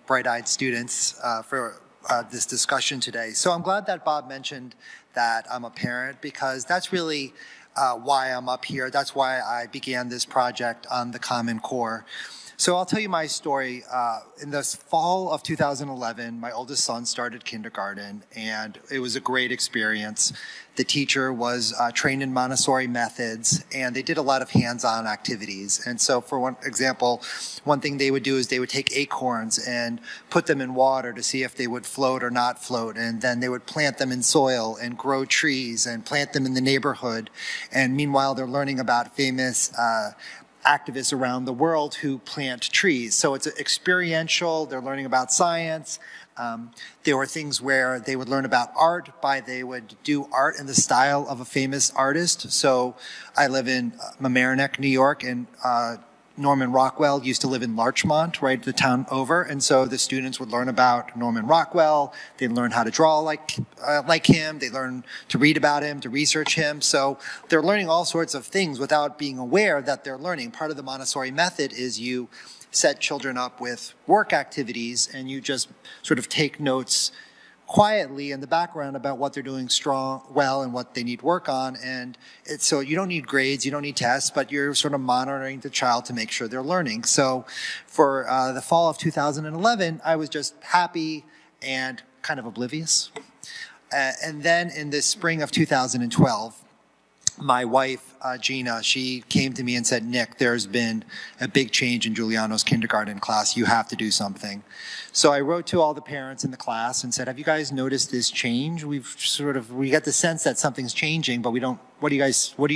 bright-eyed students for this discussion today. So I'm glad that Bob mentioned that I'm a parent, because that's really why I'm up here. That's why I began this project on the Common Core. So I'll tell you my story. In the fall of 2011, my oldest son started kindergarten, and it was a great experience. The teacher was trained in Montessori methods, and they did a lot of hands-on activities. And so, for one example, one thing they would do is they would take acorns and put them in water to see if they would float or not float, and then they would plant them in soil and grow trees and plant them in the neighborhood. And meanwhile, they're learning about famous activists around the world who plant trees. So it's experiential. They're learning about science. There were things where they would learn about art they would do art in the style of a famous artist. So I live in Mamaroneck, New York, and Norman Rockwell used to live in Larchmont, right, the town over. And so the students would learn about Norman Rockwell. They'd learn how to draw like him. They learn to read about him, to research him. So they're learning all sorts of things without being aware that they're learning. Part of the Montessori method is you set children up with work activities, and you just sort of take notes quietly in the background about what they're doing well and what they need work on. And so you don't need grades, you don't need tests, but you're sort of monitoring the child to make sure they're learning. So for the fall of 2011, I was just happy and kind of oblivious. And then in the spring of 2012, my wife, Gina, she came to me and said, "Nick, there's been a big change in Giuliano's kindergarten class. You have to do something." So I wrote to all the parents in the class and said, "Have you guys noticed this change? We get the sense that something's changing, but we don't, what are you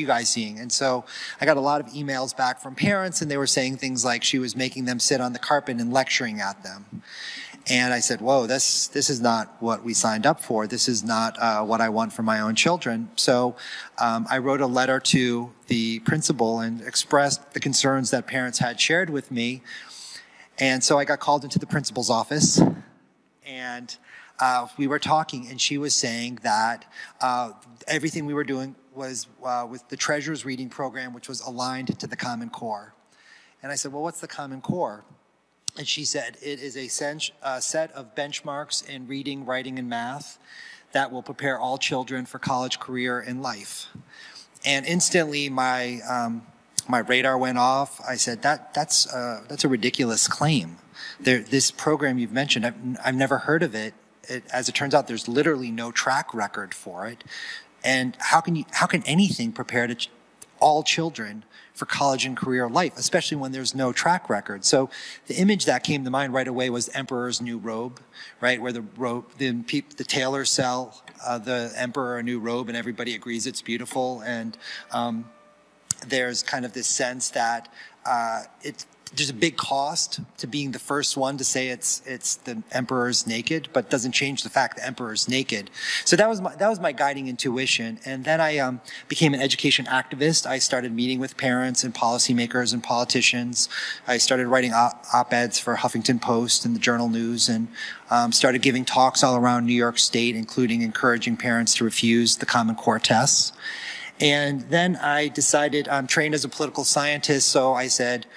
guys seeing?" And so I got a lot of emails back from parents, and they were saying things like she was making them sit on the carpet and lecturing at them. And I said, whoa, this is not what we signed up for. This is not what I want for my own children. So I wrote a letter to the principal and expressed the concerns that parents had shared with me. And so I got called into the principal's office, and we were talking, and she was saying that everything we were doing was with the Treasures Reading Program, which was aligned to the Common Core. And I said, well, what's the Common Core? And she said, it is a set of benchmarks in reading, writing, and math that will prepare all children for college, career, and life. And instantly, my radar went off. I said, that's a ridiculous claim. This program you've mentioned, I've never heard of it. As it turns out, there's literally no track record for it. And how can anything prepare all children for college and career life, especially when there's no track record? So the image that came to mind right away was Emperor's New Robe, right? Where the tailors sell the emperor a new robe, and everybody agrees it's beautiful. And there's kind of this sense that there's a big cost to being the first one to say it's the emperor's naked, but doesn't change the fact the emperor's naked. So that was my guiding intuition. And then I became an education activist. I started meeting with parents and policymakers and politicians. I started writing op-eds for Huffington Post and the Journal News, and started giving talks all around New York State, including encouraging parents to refuse the Common Core tests. And then I decided, I'm trained as a political scientist, so I said,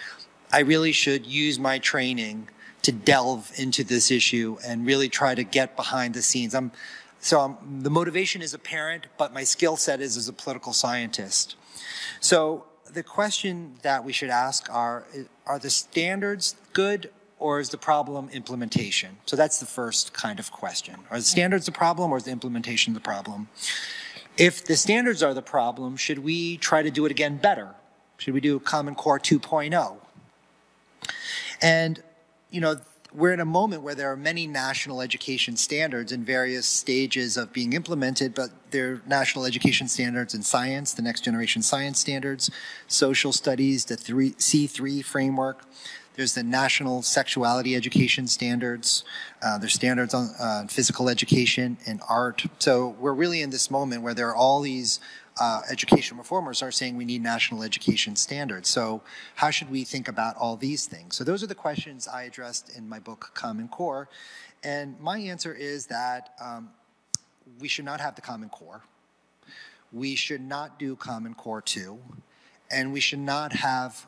I really should use my training to delve into this issue and really try to get behind the scenes. The motivation is a parent, but my skill set is as a political scientist. So the question that we should ask are the standards good, or is the problem implementation? So that's the first kind of question. Are the standards the problem, or is the implementation the problem? If the standards are the problem, should we try to do it again better? Should we do Common Core 2.0? And, we're in a moment where there are many national education standards in various stages of being implemented, but there are national education standards in science, the next generation science standards, social studies, the C3 framework. There's the national sexuality education standards. There's standards on physical education and art. So we're really in this moment where there are all these education reformers are saying we need national education standards. So how should we think about all these things? So those are the questions I addressed in my book, Common Core. And my answer is that we should not have the Common Core. We should not do Common Core 2. And we should not have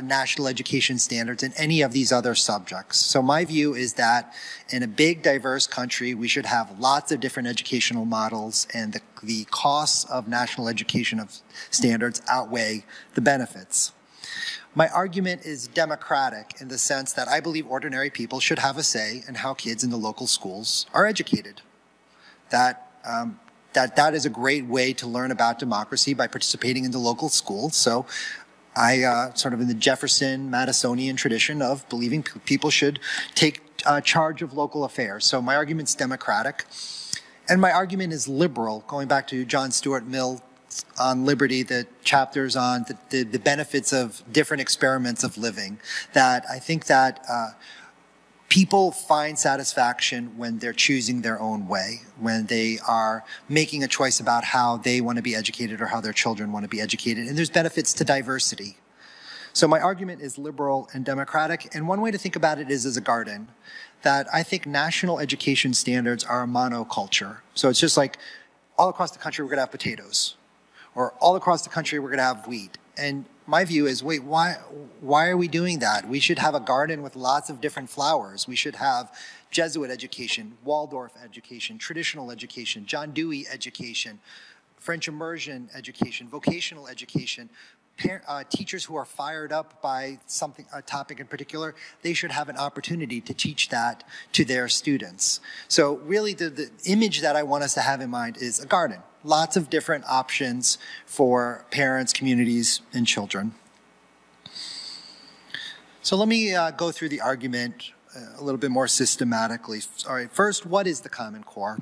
national education standards in any of these other subjects. So my view is that in a big, diverse country, we should have lots of different educational models, and the costs of national education standards outweigh the benefits. My argument is democratic in the sense that I believe ordinary people should have a say in how kids in the local schools are educated. That is a great way to learn about democracy, by participating in the local schools. So I sort of in the Jefferson Madisonian tradition of believing people should take charge of local affairs. So my argument's democratic. And my argument is liberal, going back to John Stuart Mill on liberty, the chapters on the benefits of different experiments of living, that I think that people find satisfaction when they're choosing their own way, when they are making a choice about how they want to be educated or how their children want to be educated. And there's benefits to diversity. So my argument is liberal and democratic. And one way to think about it is as a garden, that I think national education standards are a monoculture. So it's just like all across the country, we're going to have potatoes. Or all across the country, we're going to have wheat. And my view is, wait, why are we doing that? We should have a garden with lots of different flowers. We should have Jesuit education, Waldorf education, traditional education, John Dewey education, French immersion education, vocational education. Teachers who are fired up by a topic in particular, they should have an opportunity to teach that to their students. So really the image that I want us to have in mind is a garden. Lots of different options for parents, communities, and children. So let me go through the argument a little bit more systematically. All right, first, what is the Common Core?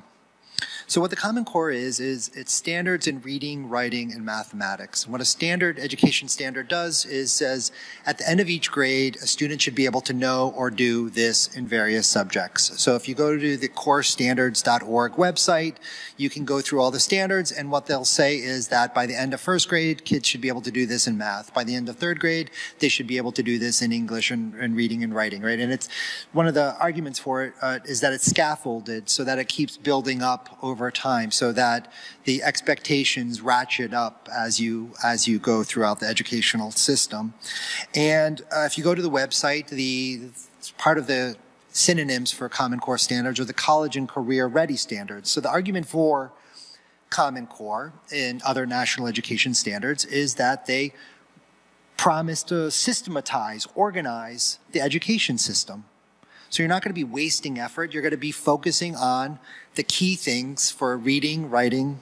So what the Common Core is it's standards in reading, writing, and mathematics. What a standard education standard does is says at the end of each grade, a student should be able to know or do this in various subjects. So if you go to the corestandards.org website, you can go through all the standards, and what they'll say is that by the end of first grade, kids should be able to do this in math. By the end of third grade, they should be able to do this in English and reading and writing, right? And it's one of the arguments for it is that it's scaffolded so that it keeps building up over time, so that the expectations ratchet up as you go throughout the educational system. And if you go to the website, part of the synonyms for Common Core standards are the college and career ready standards. So the argument for Common Core in other national education standards is that they promise to systematize, organize the education system. So you're not going to be wasting effort. You're going to be focusing on the key things for reading, writing,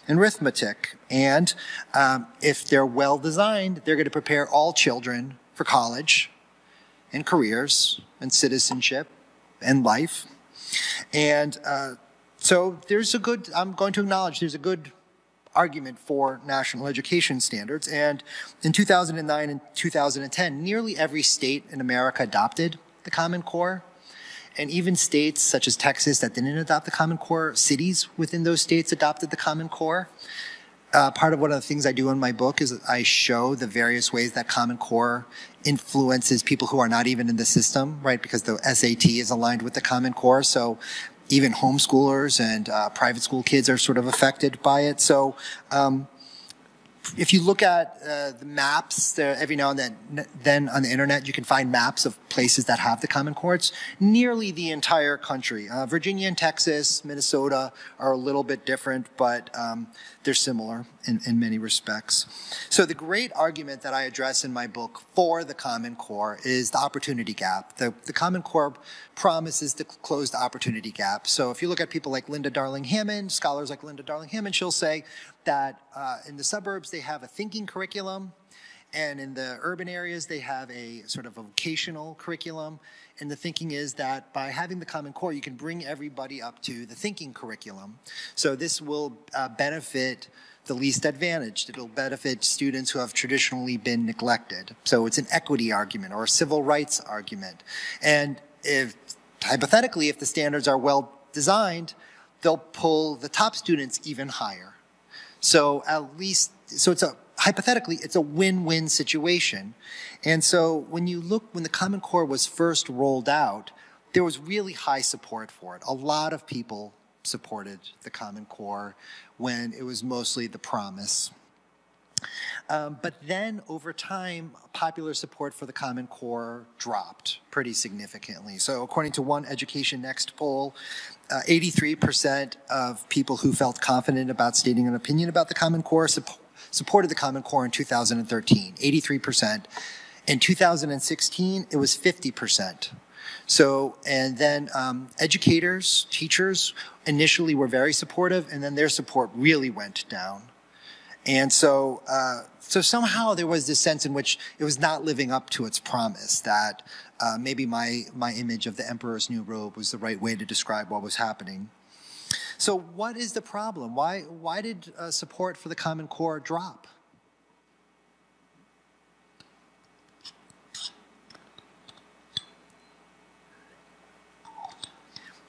and arithmetic. And if they're well designed, they're going to prepare all children for college and careers and citizenship and life. And so I'm going to acknowledge there's a good argument for national education standards. And in 2009 and 2010, nearly every state in America adopted the Common Core. And even states such as Texas that didn't adopt the Common Core, cities within those states adopted the Common Core. Part of one of the things I do in my book is I show the various ways that Common Core influences people who are not even in the system, right? Because the SAT is aligned with the Common Core. So even homeschoolers and private school kids are sort of affected by it. So if you look at the maps, every now and then on the internet, you can find maps of places that have the Common Core. It's nearly the entire country. Virginia and Texas, Minnesota are a little bit different, but they're similar in many respects. So the great argument that I address in my book for the Common Core is the opportunity gap. The Common Core promises to close the opportunity gap. So if you look at people like Linda Darling-Hammond, scholars like Linda Darling-Hammond, she'll say that in the suburbs they have a thinking curriculum, and in the urban areas they have a sort of a vocational curriculum. And the thinking is that by having the Common Core, you can bring everybody up to the thinking curriculum. So this will benefit the least advantaged. It'll benefit students who have traditionally been neglected. So it's an equity argument or a civil rights argument. And hypothetically, if the standards are well designed, they'll pull the top students even higher. So hypothetically, it's a win-win situation. And so when the Common Core was first rolled out, there was really high support for it. A lot of people supported the Common Core when it was mostly the promise. But then over time, popular support for the Common Core dropped pretty significantly. So according to one Education Next poll, 83% of people who felt confident about stating an opinion about the Common Core supported the Common Core in 2013, 83%. In 2016, it was 50%. So, and then educators, teachers, initially were very supportive, and then their support really went down. And so, so somehow there was this sense in which it was not living up to its promise, that maybe my image of the emperor's new robe was the right way to describe what was happening. So what is the problem? Why did support for the Common Core drop?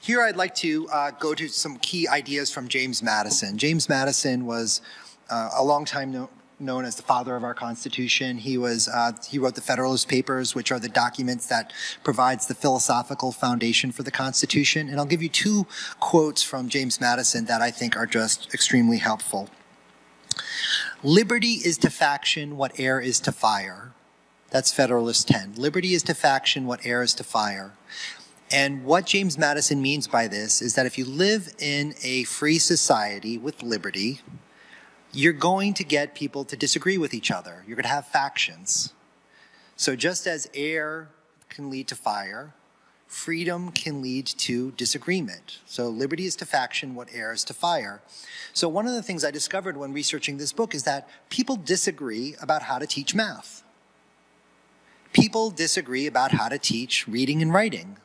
Here I'd like to go to some key ideas from James Madison. James Madison was a long time known as the father of our Constitution. He wrote the Federalist Papers, which are the documents that provides the philosophical foundation for the Constitution. And I'll give you two quotes from James Madison that I think are just extremely helpful. Liberty is to faction what air is to fire. That's Federalist 10. Liberty is to faction what air is to fire. And what James Madison means by this is that if you live in a free society with liberty, you're going to get people to disagree with each other. You're going to have factions. So just as air can lead to fire, freedom can lead to disagreement. So liberty is to faction what air is to fire. So one of the things I discovered when researching this book is that people disagree about how to teach math. People disagree about how to teach reading and writing.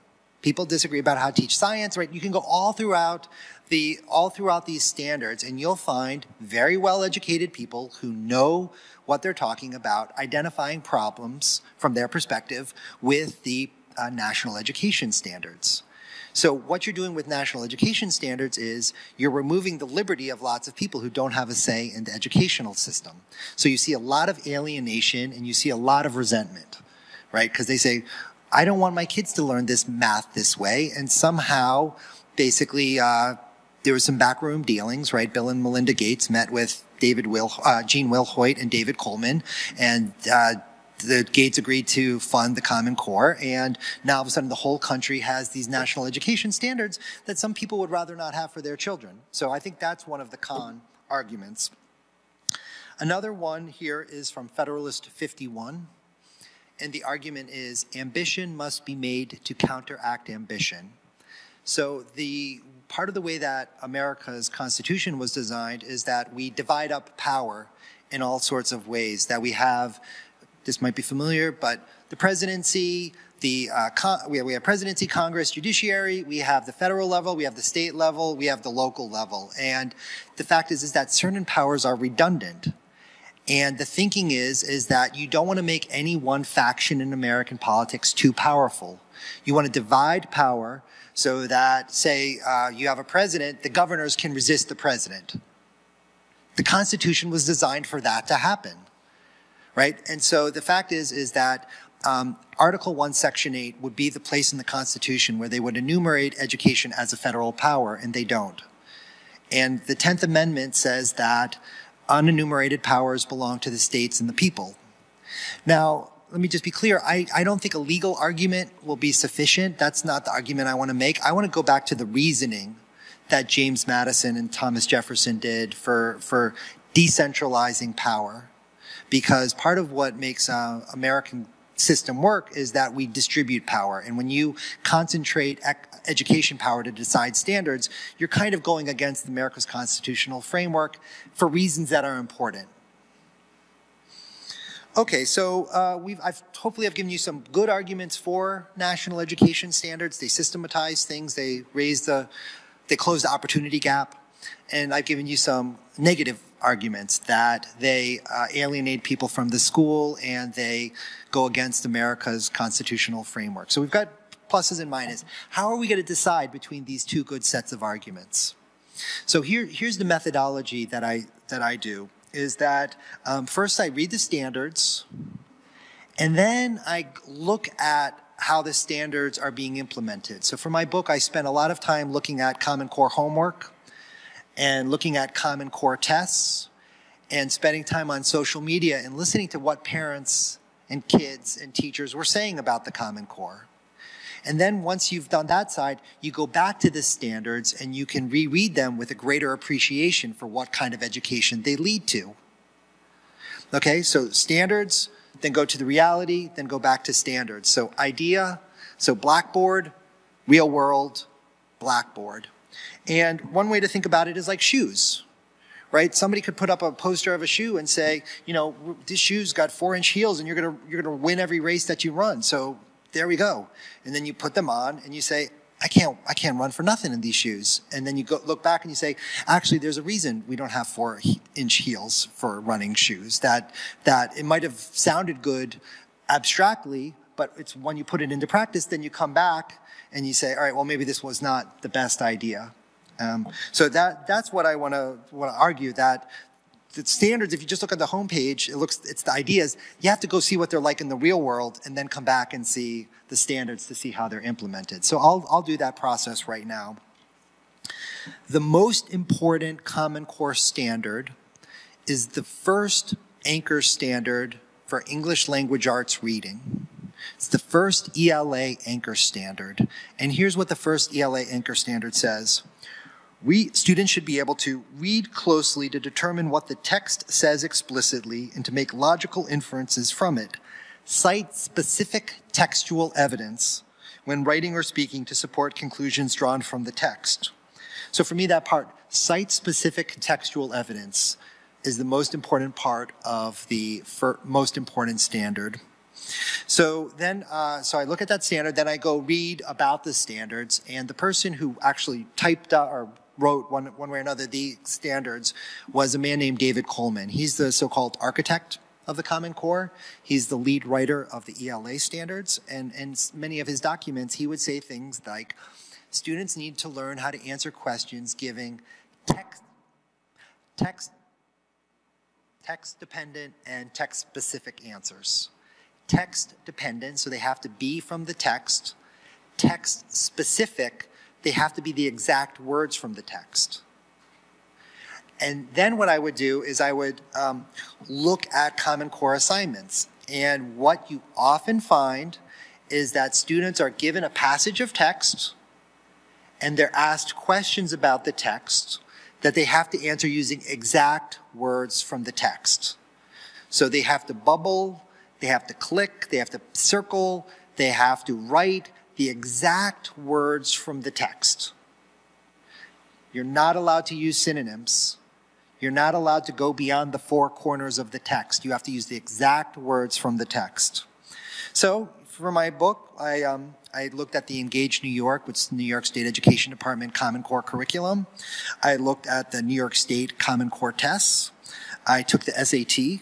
People disagree about how to teach science, right? You can go all throughout these standards, and you'll find very well-educated people who know what they're talking about, identifying problems from their perspective with the national education standards. So what you're doing with national education standards is you're removing the liberty of lots of people who don't have a say in the educational system. So you see a lot of alienation and you see a lot of resentment, right? Because they say, I don't want my kids to learn this math this way. And somehow, basically, there was some backroom dealings, right? Bill and Melinda Gates met with Gene Wilhoit and David Coleman, and the Gates agreed to fund the Common Core, and now all of a sudden the whole country has these national education standards that some people would rather not have for their children. So I think that's one of the con arguments. Another one here is from Federalist 51. And the argument is ambition must be made to counteract ambition. So the part of the way that America's Constitution was designed is that we divide up power in all sorts of ways. That we have, this might be familiar, but the presidency, we have presidency, Congress, judiciary, we have the federal level, we have the state level, we have the local level. And the fact is that certain powers are redundant. And the thinking is that you don't want to make any one faction in American politics too powerful. You want to divide power so that, say, you have a president, the governors can resist the president. The Constitution was designed for that to happen, right? And so the fact is that Article 1, Section 8 would be the place in the Constitution where they would enumerate education as a federal power, and they don't. And the 10th Amendment says that unenumerated powers belong to the states and the people. Now, let me just be clear. I don't think a legal argument will be sufficient. That's not the argument I want to make. I want to go back to the reasoning that James Madison and Thomas Jefferson did for decentralizing power. Because part of what makes American system work is that we distribute power. And when you concentrate education power to decide standards, you're kind of going against America's constitutional framework for reasons that are important. Okay, so hopefully I've given you some good arguments for national education standards. They systematize things, they close the opportunity gap, and I've given you some negative arguments that they alienate people from the school and they go against America's constitutional framework. So we've got pluses and minuses. How are we going to decide between these two good sets of arguments? So here's the methodology that I do, is that first I read the standards, and then I look at how the standards are being implemented. So for my book, I spent a lot of time looking at Common Core homework and looking at Common Core tests and spending time on social media and listening to what parents and kids and teachers were saying about the Common Core. And then once you've done that side, you go back to the standards and you can reread them with a greater appreciation for what kind of education they lead to. Okay, so standards, then go to the reality, then go back to standards. So idea, so Blackboard, real world, Blackboard. And one way to think about it is like shoes, right? Somebody could put up a poster of a shoe and say, you know, this shoe's got 4-inch heels and you're gonna win every race that you run. So there we go. And then you put them on and you say, I can't run for nothing in these shoes. And then you go look back and you say, actually, there's a reason we don't have 4-inch heels for running shoes. That it might have sounded good abstractly, but it's when you put it into practice, then you come back and you say, all right, well, maybe this was not the best idea. So that's what I want to argue, that the standards, if you just look at the homepage, it's the ideas. You have to go see what they're like in the real world and then come back and see the standards to see how they're implemented. So I'll do that process right now. The most important Common Core standard is the first anchor standard for English language arts reading. It's the first ELA anchor standard. And here's what the first ELA anchor standard says. Students should be able to read closely to determine what the text says explicitly and to make logical inferences from it. Cite specific textual evidence when writing or speaking to support conclusions drawn from the text. So for me, that part, cite specific textual evidence, is the most important part of the most important standard. So then, so I look at that standard, then I go read about the standards, and the person who actually typed or wrote one way or another the standards was a man named David Coleman. He's the so-called architect of the Common Core. He's the lead writer of the ELA standards, and many of his documents, he would say things like, students need to learn how to answer questions giving text-dependent and text-specific answers. Text-dependent, so they have to be from the text. Text-specific, they have to be the exact words from the text. And then what I would do is I would look at Common Core assignments. And what you often find is that students are given a passage of text and they're asked questions about the text that they have to answer using exact words from the text. So they have to bubble, they have to click, they have to circle, they have to write the exact words from the text. You're not allowed to use synonyms. You're not allowed to go beyond the 4 corners of the text. You have to use the exact words from the text. So for my book, I looked at the Engage New York, which is the New York State Education Department Common Core curriculum. I looked at the New York State Common Core tests. I took the SAT,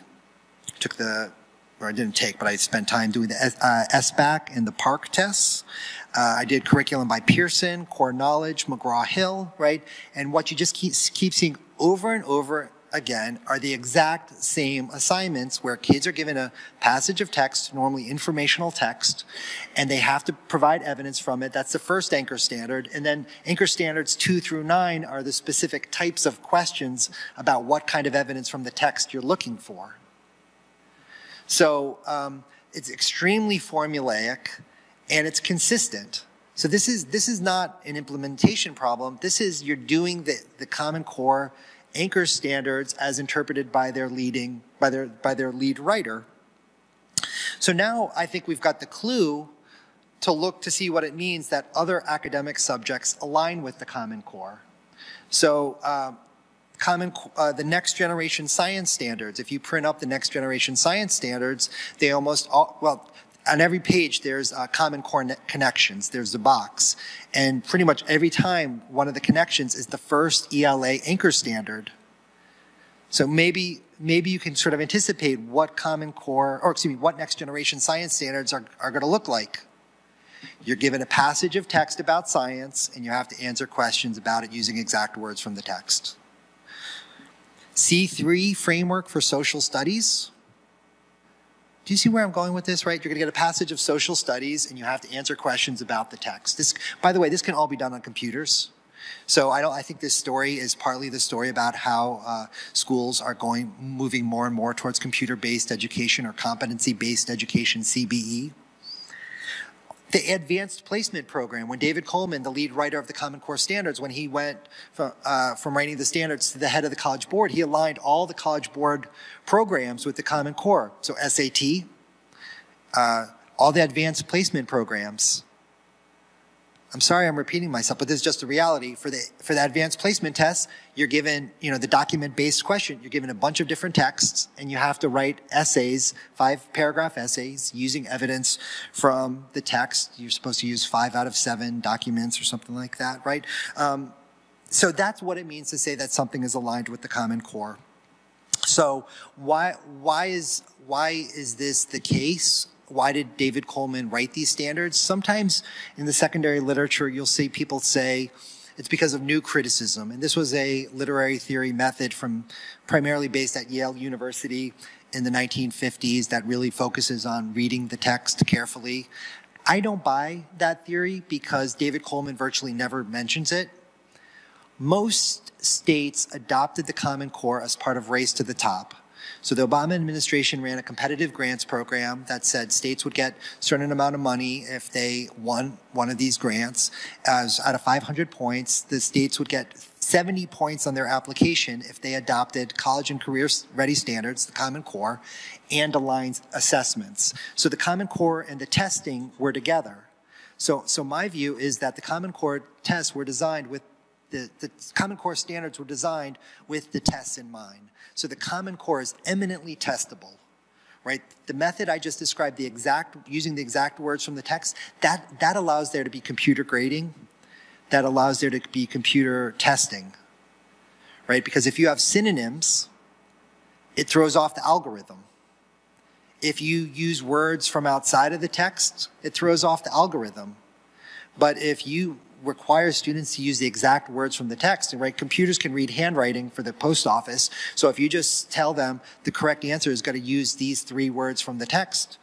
I didn't take, but I spent time doing the SBAC and the PARC tests. I did curriculum by Pearson, Core Knowledge, McGraw-Hill, right? And what you just keep seeing over and over again are the exact same assignments where kids are given a passage of text, normally informational text, and they have to provide evidence from it. That's the first anchor standard. And then anchor standards 2 through 9 are the specific types of questions about what kind of evidence from the text you're looking for. So it's extremely formulaic and it's consistent. So this is not an implementation problem. This is you're doing the Common Core anchor standards as interpreted by their lead writer. So now I think we've got the clue to look to see what it means that other academic subjects align with the Common Core. So the next generation science standards, if you print up the next generation science standards, they almost all, well, on every page there's Common Core connections, there's the box. And pretty much every time one of the connections is the first ELA anchor standard. So maybe you can sort of anticipate what Common Core, or excuse me, what next generation science standards are going to look like. You're given a passage of text about science and you have to answer questions about it using exact words from the text. C3 framework for social studies. Do you see where I'm going with this, right? You're going to get a passage of social studies and you have to answer questions about the text. This, by the way, this can all be done on computers. So I think this story is partly the story about how schools are moving more and more towards computer-based education or competency-based education, CBE. The advanced placement program, when David Coleman, the lead writer of the Common Core standards, when he went from writing the standards to the head of the College Board, he aligned all the College Board programs with the Common Core. So SAT, all the advanced placement programs. I'm sorry I'm repeating myself, but this is just the reality. For the advanced placement test, you're given, the document-based question. You're given a bunch of different texts, and you have to write essays, 5-paragraph essays, using evidence from the text. You're supposed to use 5 out of 7 documents or something like that, right? So that's what it means to say that something is aligned with the Common Core. So why is this the case? Why did David Coleman write these standards? Sometimes in the secondary literature, you'll see people say it's because of new criticism. And this was a literary theory method primarily based at Yale University in the 1950s that really focuses on reading the text carefully. I don't buy that theory because David Coleman virtually never mentions it. Most states adopted the Common Core as part of Race to the Top. So the Obama administration ran a competitive grants program that said states would get a certain amount of money if they won one of these grants. Out of 500 points, the states would get 70 points on their application if they adopted college and career ready standards, the Common Core, and aligned assessments. So the Common Core and the testing were together. So my view is that the Common Core tests were designed with the Common Core standards were designed with the tests in mind. So the Common Core is eminently testable, right? The method I just described, using the exact words from the text, that allows there to be computer grading, that allows there to be computer testing, right? Because if you have synonyms, it throws off the algorithm. If you use words from outside of the text, it throws off the algorithm. But if you require students to use the exact words from the text, and right, computers can read handwriting for the post office, so if you just tell them the correct answer is going to use these 3 words from the text,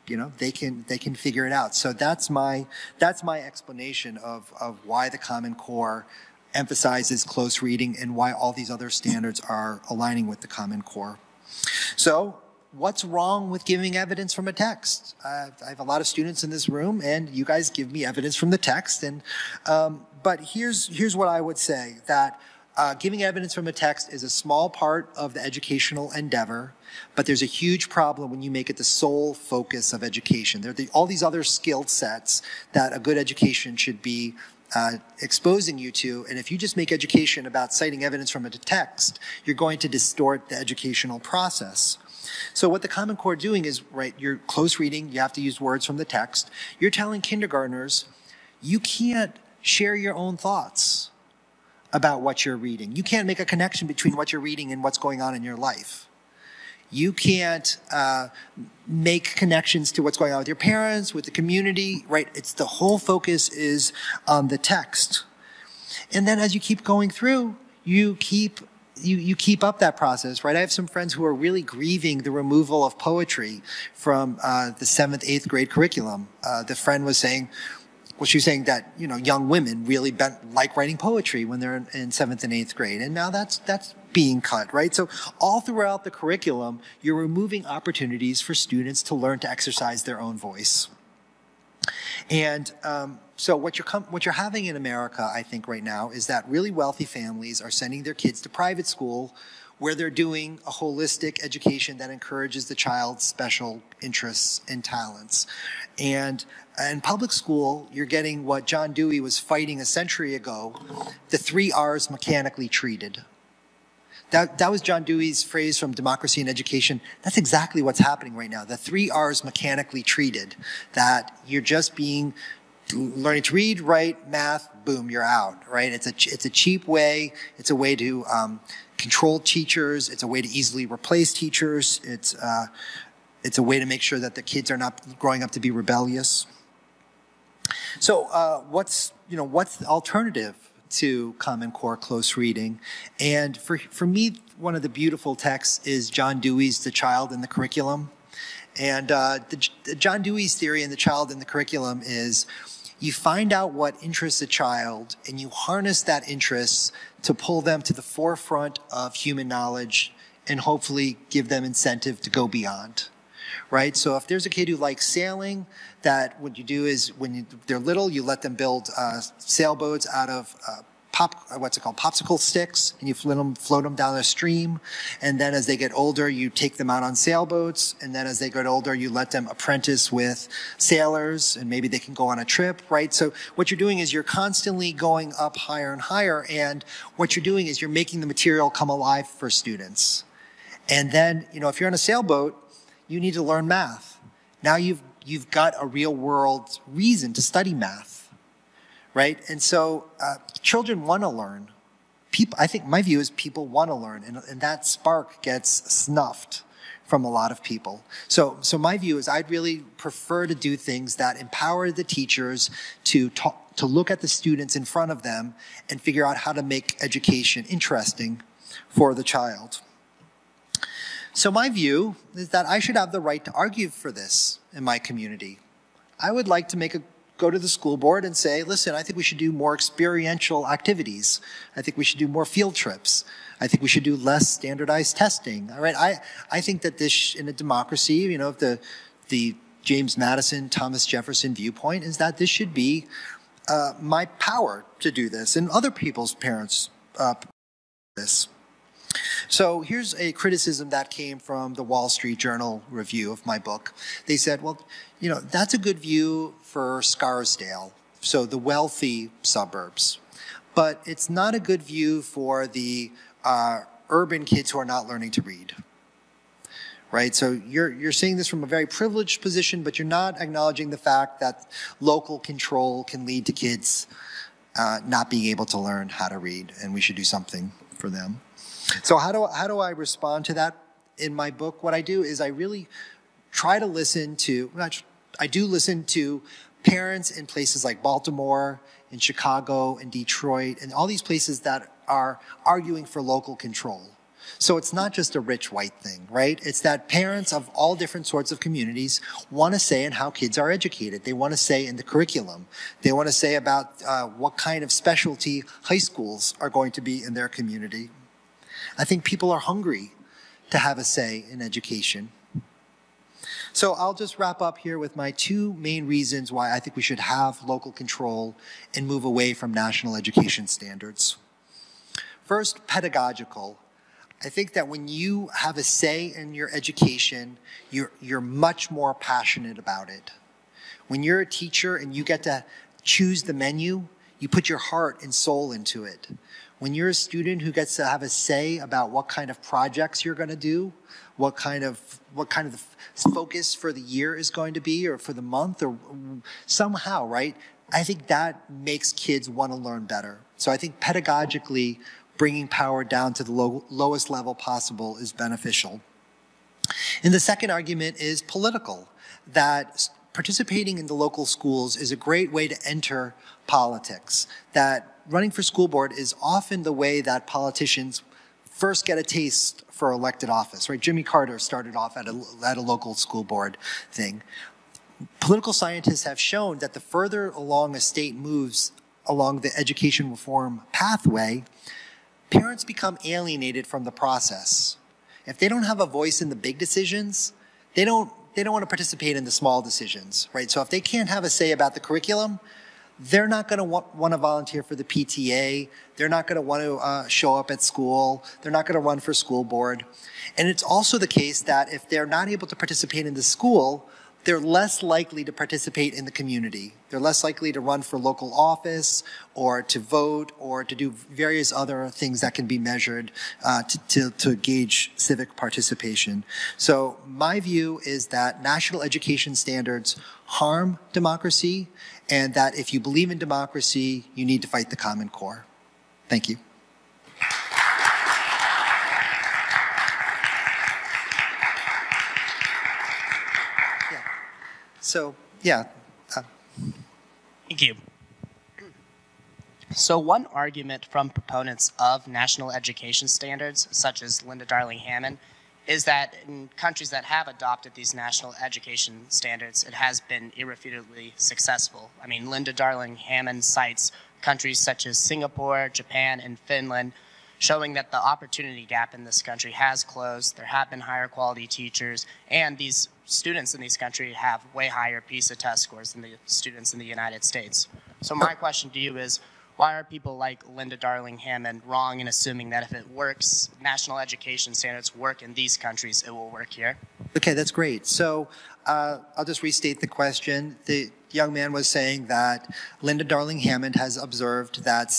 they can figure it out. So that's my explanation of why the Common Core emphasizes close reading and why all these other standards are aligning with the Common Core. So what's wrong with giving evidence from a text? I have a lot of students in this room, and you guys give me evidence from the text. And but here's what I would say, that giving evidence from a text is a small part of the educational endeavor, but there's a huge problem when you make it the sole focus of education. There are all these other skill sets that a good education should be exposing you to, and if you just make education about citing evidence from a text, you're going to distort the educational process. So what the Common Core doing is, right, you're close reading, you have to use words from the text. You're telling kindergartners, you can't share your own thoughts about what you're reading. You can't make a connection between what you're reading and what's going on in your life. You can't make connections to what's going on with your parents, with the community, right? It's the whole focus is on the text. And then as you keep going through, you keep up that process, right? I have some friends who are really grieving the removal of poetry from the 7th, 8th grade curriculum. The friend was saying, she was saying that, young women really like writing poetry when they're in 7th and 8th grade. And now that's being cut, right? So all throughout the curriculum, you're removing opportunities for students to learn to exercise their own voice. And so what you're having in America, I think right now, is that really wealthy families are sending their kids to private school where they're doing a holistic education that encourages the child's special interests and talents. And in public school, you're getting what John Dewey was fighting a century ago, the 3 R's mechanically treated. That was John Dewey's phrase from Democracy in Education. That's exactly what's happening right now. The 3 R's mechanically treated, that you're just learning to read, write, math, boom, you're out, right? It's a cheap way. It's a way to control teachers. It's a way to easily replace teachers. It's a way to make sure that the kids are not growing up to be rebellious. So what's the alternative to Common Core close reading? And for me, one of the beautiful texts is John Dewey's The Child in the Curriculum. And John Dewey's theory in The Child in the Curriculum is You find out what interests a child, and you harness that interest to pull them to the forefront of human knowledge and hopefully give them incentive to go beyond, right? So if there's a kid who likes sailing, that what you do is when they're little, you let them build sailboats out of popsicle sticks, and you float them down a stream. And then as they get older, you take them out on sailboats. And then as they get older, you let them apprentice with sailors, and maybe they can go on a trip, right? So what you're doing is you're constantly going up higher and higher. And what you're doing is you're making the material come alive for students. And then, if you're on a sailboat, you need to learn math. Now you've got a real world reason to study math. Right? And so children want to learn. I think my view is people want to learn, and that spark gets snuffed from a lot of people. So my view is I'd really prefer to do things that empower the teachers to look at the students in front of them and figure out how to make education interesting for the child. So my view is that I should have the right to argue for this in my community. I would like to go to the school board and say, listen, I think we should do more experiential activities. I think we should do more field trips. I think we should do less standardized testing. All right, I think that this, in a democracy, the James Madison, Thomas Jefferson viewpoint is that this should be my power to do this, and other people's parents this. So here's a criticism that came from the Wall Street Journal review of my book. They said, well, that's a good view for Scarsdale, so the wealthy suburbs. But it's not a good view for the urban kids who are not learning to read. Right? So you're saying this from a very privileged position, but you're not acknowledging the fact that local control can lead to kids not being able to learn how to read, and we should do something for them. So how do I respond to that in my book? What I do is I really try to listen to parents in places like Baltimore, in Chicago, in Detroit, and all these places that are arguing for local control. So it's not just a rich white thing, right? It's that parents of all different sorts of communities want to say in how kids are educated. They want to say in the curriculum. They want to say about what kind of specialty high schools are going to be in their community. I think people are hungry to have a say in education. So I'll just wrap up here with my two main reasons why I think we should have local control and move away from national education standards. First, pedagogical. I think that when you have a say in your education, you're much more passionate about it. When you're a teacher and you get to choose the menu, you put your heart and soul into it. When you're a student who gets to have a say about what kind of projects you're going to do, what kind of focus for the year is going to be, or for the month, or somehow, right? I think that makes kids want to learn better. So I think pedagogically, bringing power down to the lowest level possible is beneficial. And the second argument is political, that participating in the local schools is a great way to enter politics, that running for school board is often the way that politicians first get a taste for elected office, right? Jimmy Carter started off at a local school board thing. Political scientists have shown that the further along a state moves along the education reform pathway, parents become alienated from the process. If they don't have a voice in the big decisions, they don't want to participate in the small decisions, right? So if they can't have a say about the curriculum, they're not going to want to volunteer for the PTA. They're not going to want to show up at school. They're not going to run for school board. And it's also the case that if they're not able to participate in the school, they're less likely to participate in the community. They're less likely to run for local office or to vote or to do various other things that can be measured to gauge civic participation. So my view is that national education standards harm democracy, and that if you believe in democracy, you need to fight the Common Core. Thank you. Thank you. So one argument from proponents of national education standards, such as Linda Darling-Hammond, is that in countries that have adopted these national education standards, it has been irrefutably successful. I mean, Linda Darling-Hammond cites countries such as Singapore, Japan, and Finland, showing that the opportunity gap in this country has closed. There have been higher quality teachers, and these students in these countries have way higher PISA test scores than the students in the United States. So my question to you is, why are people like Linda Darling-Hammond wrong in assuming that if it works, national education standards work in these countries, it will work here? Okay, that's great. So I'll just restate the question. The young man was saying that Linda Darling-Hammond has observed that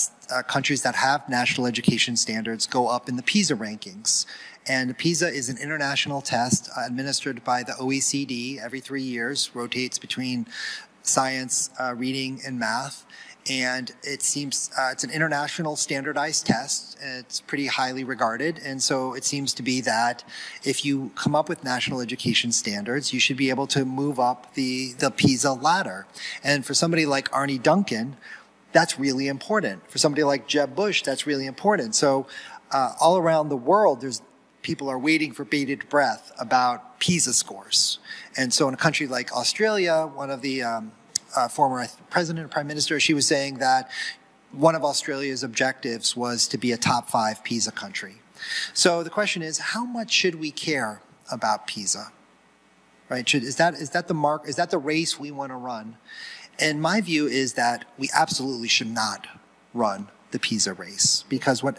countries that have national education standards go up in the PISA rankings. And PISA is an international test administered by the OECD every 3 years, rotates between science, reading, and math. And it seems it's an international standardized test. It's pretty highly regarded. And so it seems to be that if you come up with national education standards, you should be able to move up the PISA ladder. And for somebody like Arnie Duncan, that's really important. For somebody like Jeb Bush, that's really important. So all around the world, people are waiting for bated breath about PISA scores. And so in a country like Australia, one of the former president or prime minister, she was saying that one of Australia's objectives was to be a top 5 PISA country. So the question is, how much should we care about PISA? Right? Is that the mark? Is that the race we want to run? And my view is that we absolutely should not run the PISA race, because what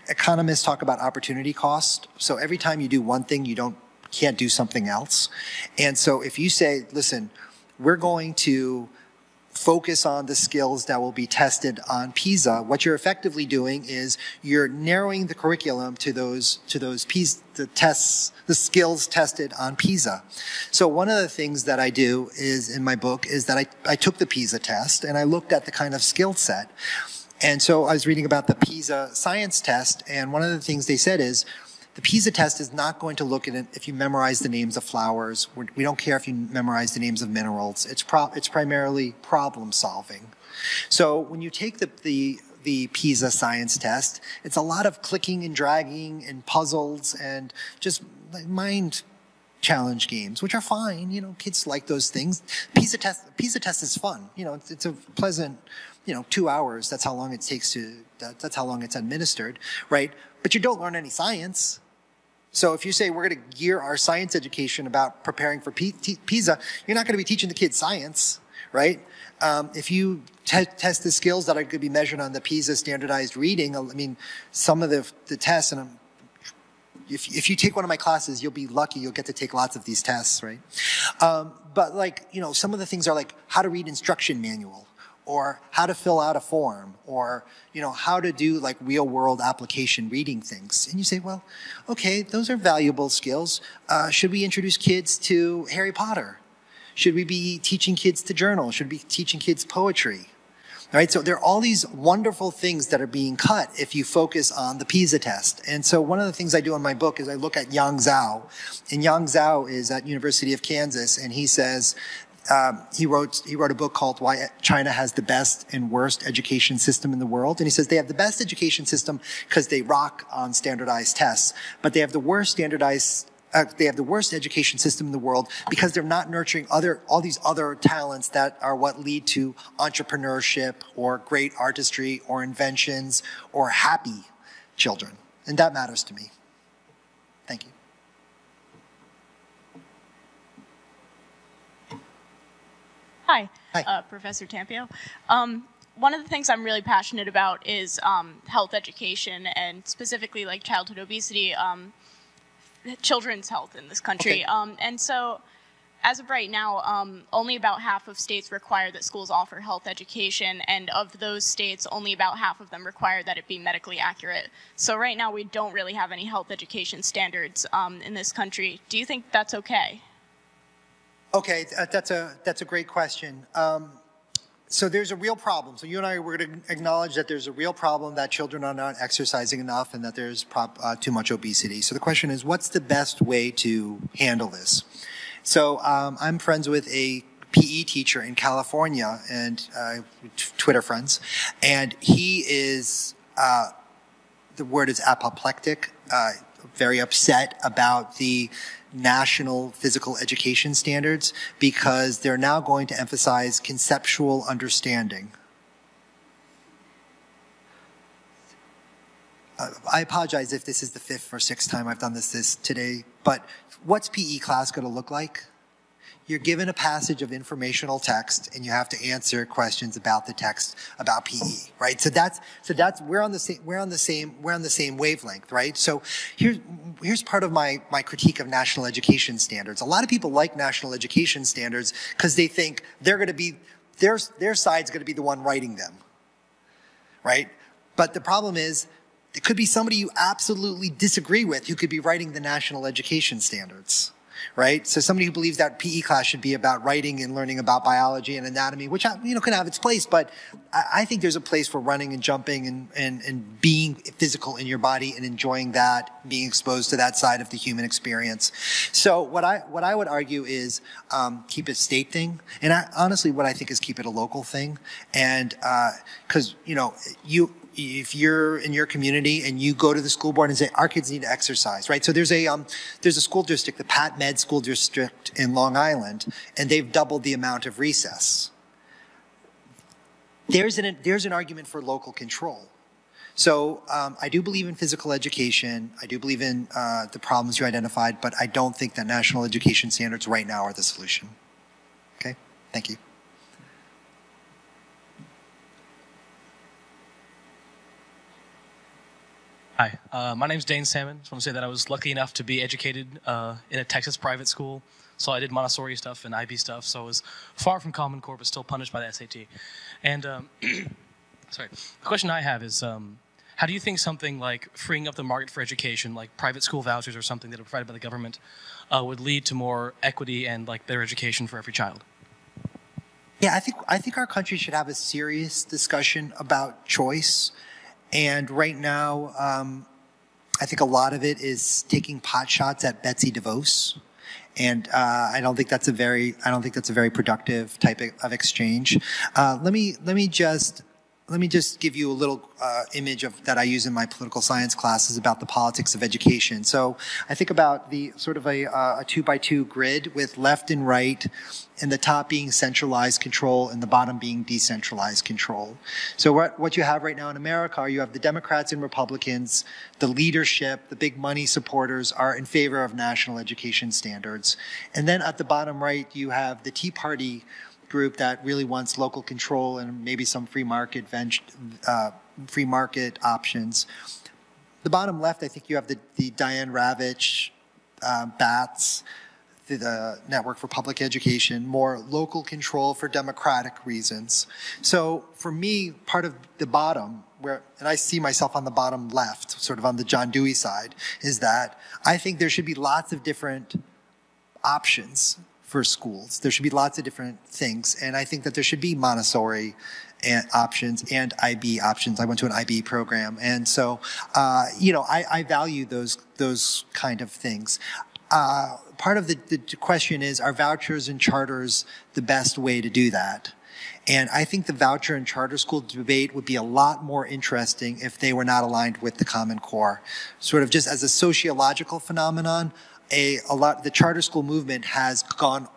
economists talk about opportunity cost. So every time you do one thing, you can't do something else. And so if you say, listen, we're going to focus on the skills that will be tested on PISA, what you're effectively doing is you're narrowing the curriculum to those PISA, the skills tested on PISA. So one of the things that I do is in my book is that I took the PISA test and I looked at the kind of skill set. And so I was reading about the PISA science test, and one of the things they said is, the PISA test is not going to look at it if you memorize the names of flowers. We don't care if you memorize the names of minerals. It's primarily problem solving. So when you take the PISA science test, it's a lot of clicking and dragging and puzzles and just mind challenge games, which are fine. You know, kids like those things. PISA test is fun. You know, it's a pleasant, 2 hours. That's how long it takes that's how long it's administered, right? But you don't learn any science. So if you say we're going to gear our science education about preparing for PISA, you're not going to be teaching the kids science, right? If you test the skills that are going to be measured on the PISA standardized reading, I mean, some of the tests, and if you take one of my classes, you'll be lucky. You'll get to take lots of these tests, right? But some of the things are like how to read instruction manual, or how to fill out a form, or how to do like real world application reading things. And you say, well, okay, those are valuable skills. Should we introduce kids to Harry Potter? Should we be teaching kids to journal? Should we be teaching kids poetry? All right, so there are all these wonderful things that are being cut if you focus on the PISA test. And so one of the things I do in my book is I look at Yang Zhao. And Yang Zhao is at University of Kansas, and he says, he wrote a book called Why China Has the Best and Worst Education System in the World. And he says they have the best education system because they rock on standardized tests, but they have the worst education system in the world because they're not nurturing all these other talents that are what lead to entrepreneurship or great artistry or inventions or happy children. And that matters to me. Thank you. Hi. Professor Tampio. One of the things I'm really passionate about is health education, and specifically like childhood obesity, children's health in this country. Okay. And so as of right now, only about half of states require that schools offer health education, and of those states, only about half of them require that it be medically accurate. So right now, we don't really have any health education standards in this country. Do you think that's okay? Okay, that's a great question. So there's a real problem. So you and I were going to acknowledge that there's a real problem that children are not exercising enough and that there's too much obesity. So the question is, what's the best way to handle this? So I'm friends with a PE teacher in California, and Twitter friends, and he is, the word is apoplectic, very upset about the national physical education standards because they're now going to emphasize conceptual understanding. I apologize if this is the 5th or 6th time I've done this today, but what's PE class going to look like? You're given a passage of informational text and you have to answer questions about the text about PE, right? So that's we're on the same wavelength, right? So here's part of my critique of national education standards. A lot of people like national education standards because they think they're going to be their side's going to be the one writing them, right? But the problem is, it could be somebody you absolutely disagree with who could be writing the national education standards, right? So somebody who believes that PE class should be about writing and learning about biology and anatomy, which, can have its place, but I think there's a place for running and jumping and being physical in your body and enjoying that, being exposed to that side of the human experience. So what I would argue is keep it a state thing, and honestly what I think is keep it a local thing, and because if you're in your community and you go to the school board and say, our kids need to exercise, right? So there's a school district, the Pat Med School District in Long Island, and they've doubled the amount of recess. There's an argument for local control. So I do believe in physical education. I do believe in the problems you identified, but I don't think that national education standards right now are the solution. Okay, thank you. Hi, my name's Dane Salmon. Just want to say that I was lucky enough to be educated in a Texas private school. So I did Montessori stuff and IB stuff. So I was far from Common Core, but still punished by the SAT. And sorry, the question I have is, how do you think something like freeing up the market for education, like private school vouchers or something that are provided by the government, would lead to more equity and like better education for every child? Yeah, I think our country should have a serious discussion about choice. And right now, I think a lot of it is taking pot shots at Betsy DeVos, and I don't think that's a very productive type of exchange. Let me just give you a little image that I use in my political science classes about the politics of education. So I think about the sort of a 2x2 grid with left and right, and the top being centralized control and the bottom being decentralized control. So what you have right now in America are you have the Democrats and Republicans, the leadership, the big money supporters are in favor of national education standards. And then at the bottom right, you have the Tea Party group that really wants local control and maybe some free market options. The bottom left, I think you have the Diane Ravitch, BATS, the Network for Public Education, more local control for democratic reasons. So for me, part of the bottom, and I see myself on the bottom left, sort of on the John Dewey side, is that I think there should be lots of different options for schools. There should be lots of different things, and I think that there should be Montessori options and IB options. I went to an IB program, and so I value those kind of things. Part of the question is, are vouchers and charters the best way to do that? And I think the voucher and charter school debate would be a lot more interesting if they were not aligned with the Common Core. Sort of just as a sociological phenomenon, the charter school movement has gone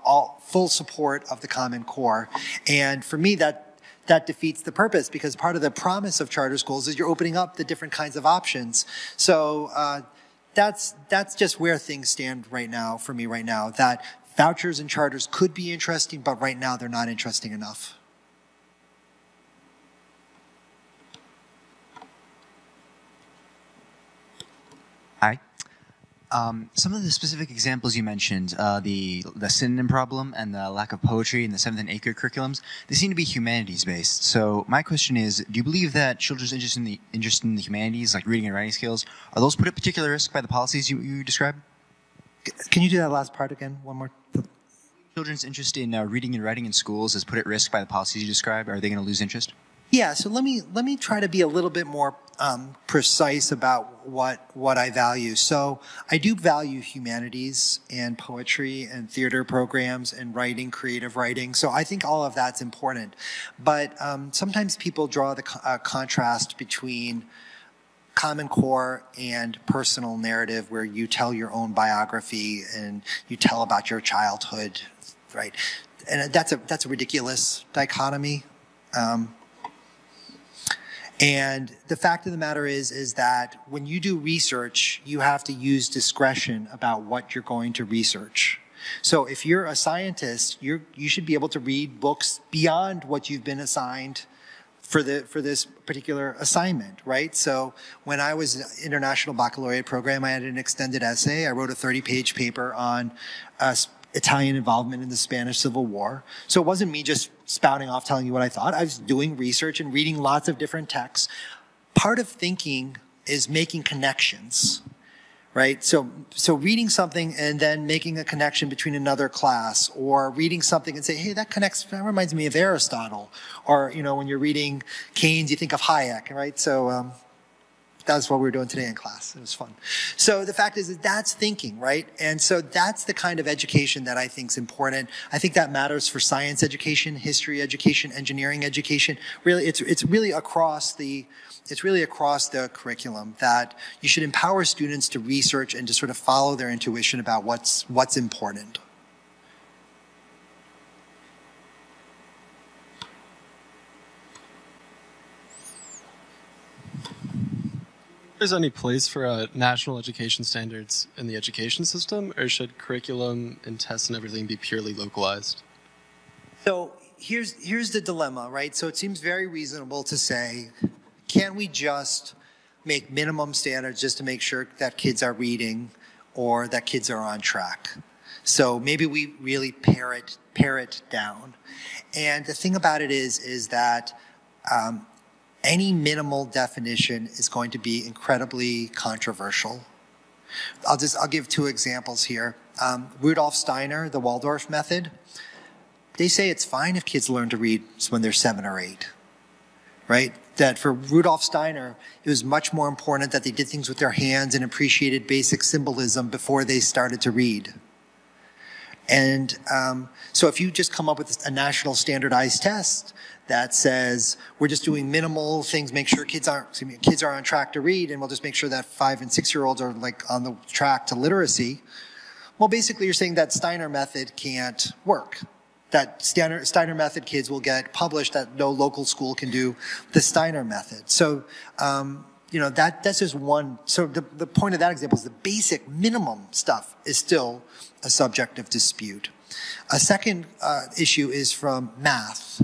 full support of the Common Core. And for me, that defeats the purpose, because part of the promise of charter schools is you're opening up the different kinds of options. So that's just where things stand right now for me right now, that vouchers and charters could be interesting, but right now they're not interesting enough. Hi. Some of the specific examples you mentioned, the synonym problem and the lack of poetry in the 7th and 8th grade curriculums, they seem to be humanities-based. So my question is, do you believe that children's interest in the humanities, like reading and writing skills, are those put at particular risk by the policies you described? Can you do that last part again? One more. Children's interest in reading and writing in schools is put at risk by the policies you described. Are they going to lose interest? Yeah, so let me try to be a little bit more precise about what I value. So I do value humanities and poetry and theater programs and writing, creative writing. So I think all of that's important. But sometimes people draw the contrast between Common Core and personal narrative, where you tell your own biography and you tell about your childhood, right? And that's a ridiculous dichotomy. And the fact of the matter is that when you do research, you have to use discretion about what you're going to research. So if you're a scientist, you should be able to read books beyond what you've been assigned for this particular assignment, right? So when I was in the International Baccalaureate program, I had an extended essay. I wrote a 30-page paper on Italian involvement in the Spanish Civil War. So it wasn't me just spouting off telling you what I thought. I was doing research and reading lots of different texts. Part of thinking is making connections, right? So reading something and then making a connection between another class, or reading something and say, hey, that reminds me of Aristotle. Or, when you're reading Keynes, you think of Hayek, right? So that's what we were doing today in class. It was fun. So the fact is that that's thinking, right? And so that's the kind of education that I think is important. I think that matters for science education, history education, engineering education. Really, it's really across the curriculum, that you should empower students to research and to sort of follow their intuition about what's important. There's any place for national education standards in the education system, or should curriculum and tests and everything be purely localized? So here's the dilemma, right? So it seems very reasonable to say, can't we just make minimum standards just to make sure that kids are reading or that kids are on track? So maybe we really pare it down. And the thing about it is that any minimal definition is going to be incredibly controversial. I'll give two examples here. Rudolf Steiner, the Waldorf method, they say it's fine if kids learn to read when they're 7 or 8, right? That for Rudolf Steiner, it was much more important that they did things with their hands and appreciated basic symbolism before they started to read. And so if you just come up with a national standardized test that says we're just doing minimal things, make sure kids are on track to read, and we'll just make sure that 5 and 6-year-olds are like on the track to literacy. Well, basically you're saying that Steiner method can't work. That Steiner method kids will get published, that no local school can do the Steiner method. So, that's just one. So the point of that example is the basic minimum stuff is still a subject of dispute. A second issue is from math.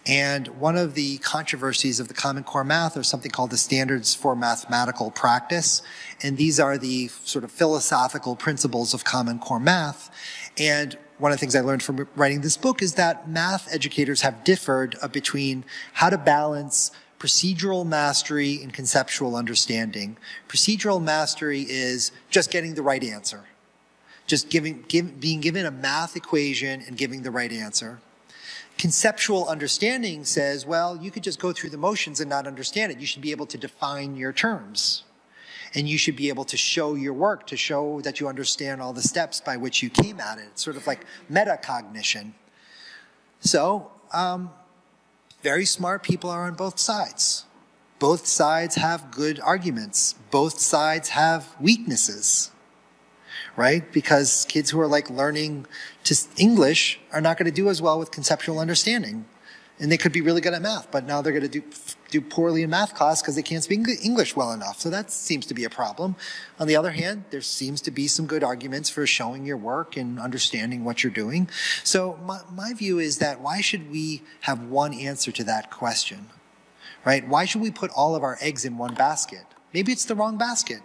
And one of the controversies of the Common Core math are something called the standards for mathematical practice. And these are the sort of philosophical principles of Common Core math. And one of the things I learned from writing this book is that math educators have differed between how to balance procedural mastery and conceptual understanding. Procedural mastery is just getting the right answer. Just being given a math equation and giving the right answer. Conceptual understanding says, well, you could just go through the motions and not understand it. You should be able to define your terms. And you should be able to show your work, to show that you understand all the steps by which you came at it. It's sort of like metacognition. So, very smart people are on both sides. Both sides have good arguments. Both sides have weaknesses, right? Because kids who are like learning English are not going to do as well with conceptual understanding. And they could be really good at math, but now they're going to do poorly in math class because they can't speak English well enough. So that seems to be a problem. On the other hand, there seems to be some good arguments for showing your work and understanding what you're doing. So my view is that why should we have one answer to that question, right? Why should we put all of our eggs in one basket? Maybe it's the wrong basket,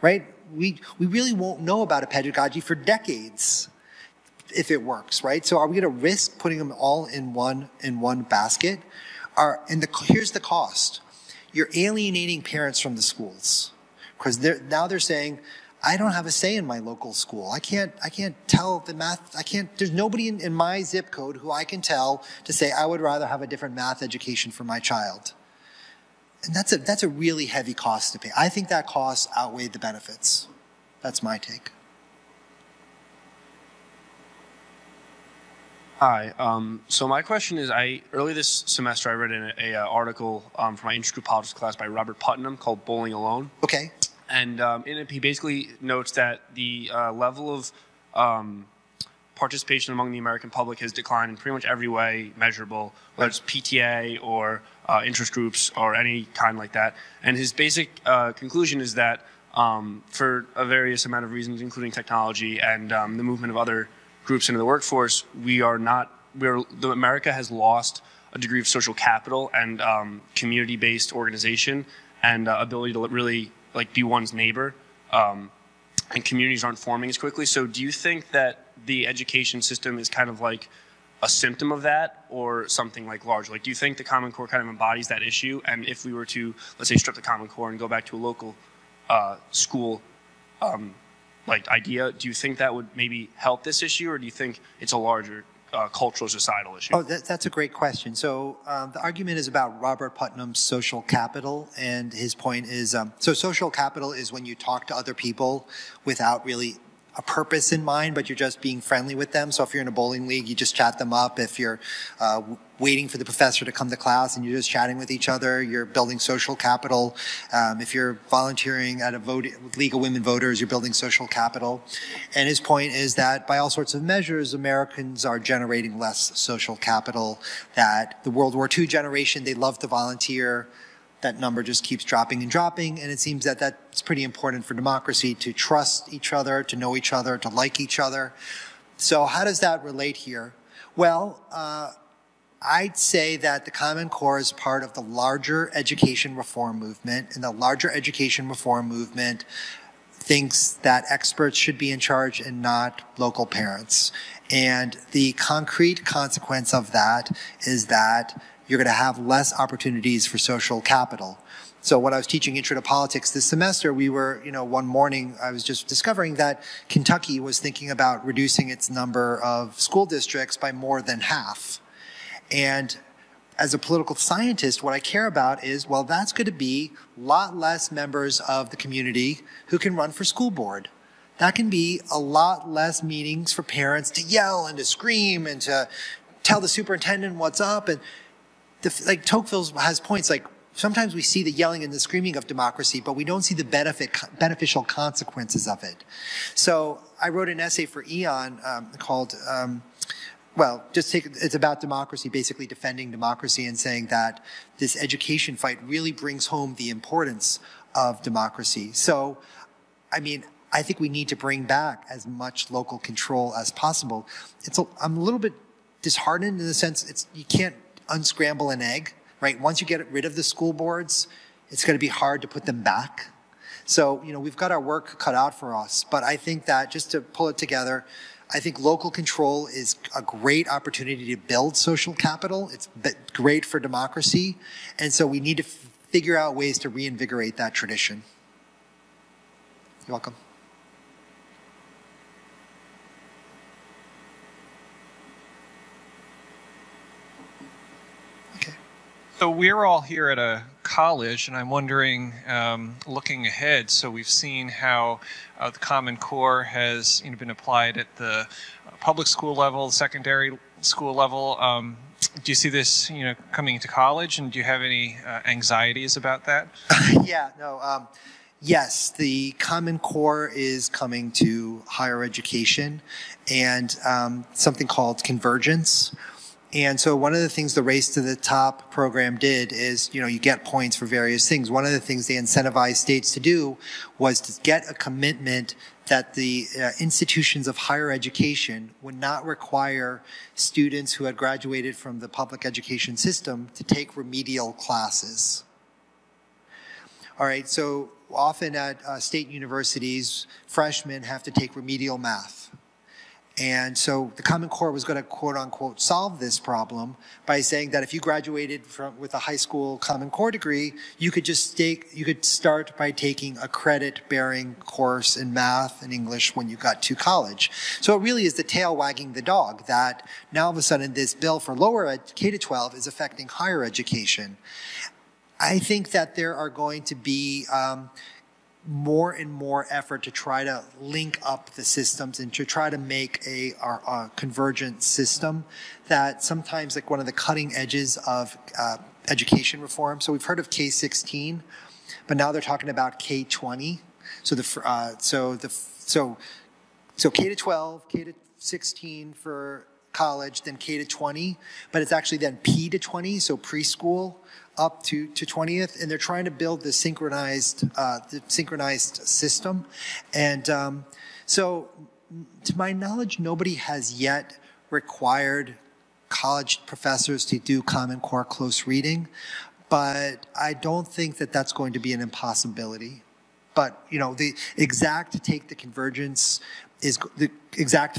right? We really won't know about a pedagogy for decades if it works, right? So are we going to risk putting them all in one basket? Here's the cost. You're alienating parents from the schools because now they're saying, I don't have a say in my local school. I can't tell the math. There's nobody in my zip code who I can tell to say I would rather have a different math education for my child. And that's a really heavy cost to pay. I think that cost outweighed the benefits. That's my take. Hi. So my question is, early this semester I read an article for my intergroup politics class by Robert Putnam called "Bowling Alone." Okay. And in it, he basically notes that the level of participation among the American public has declined in pretty much every way measurable, whether it's PTA or interest groups or any kind like that. And his basic conclusion is that for a various amount of reasons, including technology and the movement of other groups into the workforce, America has lost a degree of social capital and community-based organization and ability to really be one's neighbor, and communities aren't forming as quickly. So do you think that the education system is kind of like a symptom of that, or something larger? Do you think the Common Core kind of embodies that issue? And if we were to, let's say, strip the Common Core and go back to a local school idea, do you think that would maybe help this issue, or do you think it's a larger cultural societal issue? Oh, that's a great question. So the argument is about Robert Putnam's social capital, and his point is, so social capital is when you talk to other people without really a purpose in mind, but you're just being friendly with them. So if you're in a bowling league, you just chat them up. If you're waiting for the professor to come to class and you're just chatting with each other, you're building social capital. If you're volunteering at a League of Women Voters, you're building social capital. And his point is that by all sorts of measures, Americans are generating less social capital, that the World War II generation, they love to volunteer. That number just keeps dropping and dropping, and it seems that that's pretty important for democracy, to trust each other, to know each other, to like each other. So how does that relate here? Well, I'd say that the Common Core is part of the larger education reform movement, and the larger education reform movement thinks that experts should be in charge and not local parents. And the concrete consequence of that is that you're going to have less opportunities for social capital. So when I was teaching Intro to Politics this semester, we were, one morning I was just discovering that Kentucky was thinking about reducing its number of school districts by more than half. And as a political scientist, what I care about is, well, that's going to be a lot less members of the community who can run for school board. That can be a lot less meetings for parents to yell and to scream and to tell the superintendent what's up. And Tocqueville has points sometimes we see the yelling and the screaming of democracy, but we don't see the beneficial consequences of it. So I wrote an essay for Eon called, it's about democracy, basically defending democracy and saying that this education fight really brings home the importance of democracy. So, I think we need to bring back as much local control as possible. I'm a little bit disheartened in the sense you can't unscramble an egg, right? Once you get rid of the school boards, it's going to be hard to put them back. So, we've got our work cut out for us. But I think that, just to pull it together, I think local control is a great opportunity to build social capital. It's great for democracy. And so we need to figure out ways to reinvigorate that tradition. You're welcome. So we're all here at a college, and I'm wondering, looking ahead, so we've seen how the Common Core has been applied at the public school level, secondary school level. Do you see this coming into college, and do you have any anxieties about that? Yes, the Common Core is coming to higher education, and something called convergence. And so one of the things the Race to the Top program did is, you get points for various things. One of the things they incentivized states to do was to get a commitment that the institutions of higher education would not require students who had graduated from the public education system to take remedial classes. All right, so often at state universities, freshmen have to take remedial math. And so the Common Core was going to, quote unquote, solve this problem by saying that if you graduated with a high school Common Core degree, you could start by taking a credit-bearing course in math and English when you got to college. So it really is the tail wagging the dog that now all of a sudden this bill for lower K-12 is affecting higher education. I think that there are going to be more and more effort to try to link up the systems and to try to make a convergent system that sometimes like one of the cutting edges of education reform. So we've heard of K-16, but now they're talking about K-20. So so K-12, K-16 for college, then K-20, but it's actually then P-20, so preschool up to 20th, and they're trying to build the synchronized system. And so to my knowledge, nobody has yet required college professors to do Common Core close reading, but I don't think that that's going to be an impossibility. But, you know, the exact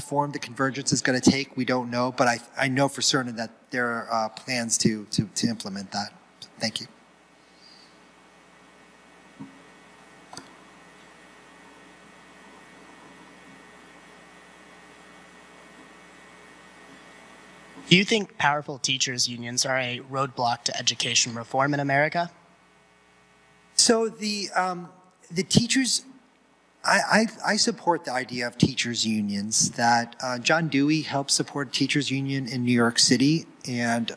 form the convergence is going to take, we don't know, but I know for certain that there are plans to implement that. Thank you. Do you think powerful teachers' unions are a roadblock to education reform in America? So the teachers, I support the idea of teachers' unions. That John Dewey helped support a teachers' union in New York City, and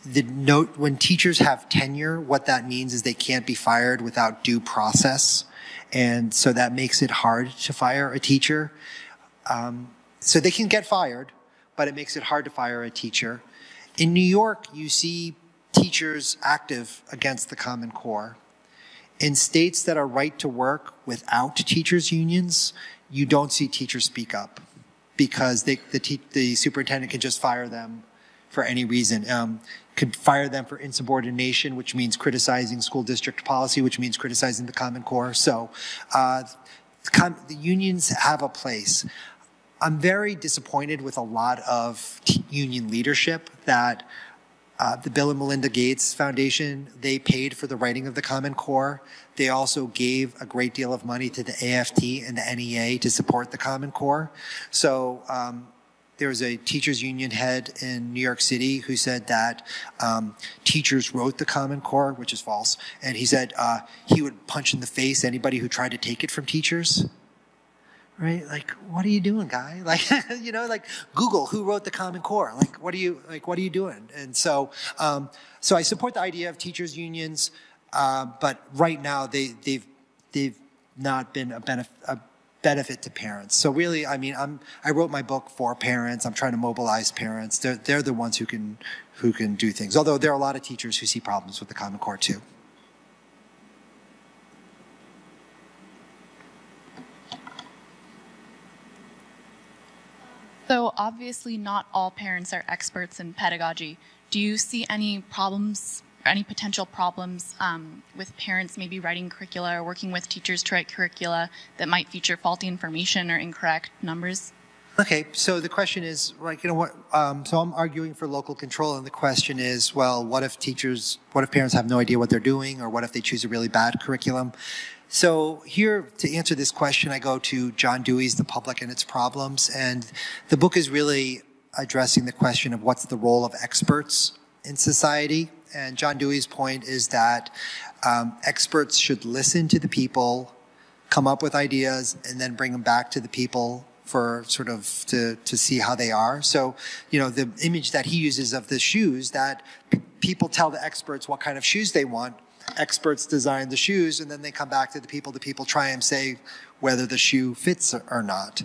the note when teachers have tenure, what that means is they can't be fired without due process, and so that makes it hard to fire a teacher. So they can get fired, but it makes it hard to fire a teacher. In New York, you see teachers active against the Common Core. In states that are right to work without teachers' unions, you don't see teachers speak up because the superintendent can just fire them for any reason. Could fire them for insubordination, which means criticizing school district policy, which means criticizing the Common Core. So the unions have a place. I'm very disappointed with a lot of union leadership that the Bill and Melinda Gates Foundation, they paid for the writing of the Common Core. They also gave a great deal of money to the AFT and the NEA to support the Common Core. So there was a teachers union head in New York City who said that teachers wrote the Common Core, which is false. And he said he would punch in the face anybody who tried to take it from teachers. Right? Like, what are you doing, guy? Like, you know, like Google, who wrote the Common Core? Like, what are you doing? And so, so I support the idea of teachers unions, but right now they've not been a benefit to parents. So really, I mean, I wrote my book for parents. I'm trying to mobilize parents. They're the ones who can do things. Although there are a lot of teachers who see problems with the Common Core too. So obviously not all parents are experts in pedagogy. Do you see any problems or any potential problems with parents maybe writing curricula or working with teachers to write curricula that might feature faulty information or incorrect numbers? Okay, so the question is, like, you know what, so I'm arguing for local control, and the question is, well, what if parents have no idea what they're doing, or what if they choose a really bad curriculum? So here, to answer this question, I go to John Dewey's The Public and Its Problems, and the book is really addressing the question of what's the role of experts in society. And John Dewey's point is that experts should listen to the people, come up with ideas, and then bring them back to the people for sort of to see how they are. So, you know, the image that he uses of the shoes, that people tell the experts what kind of shoes they want, experts design the shoes, and then they come back to the people try and say whether the shoe fits or not.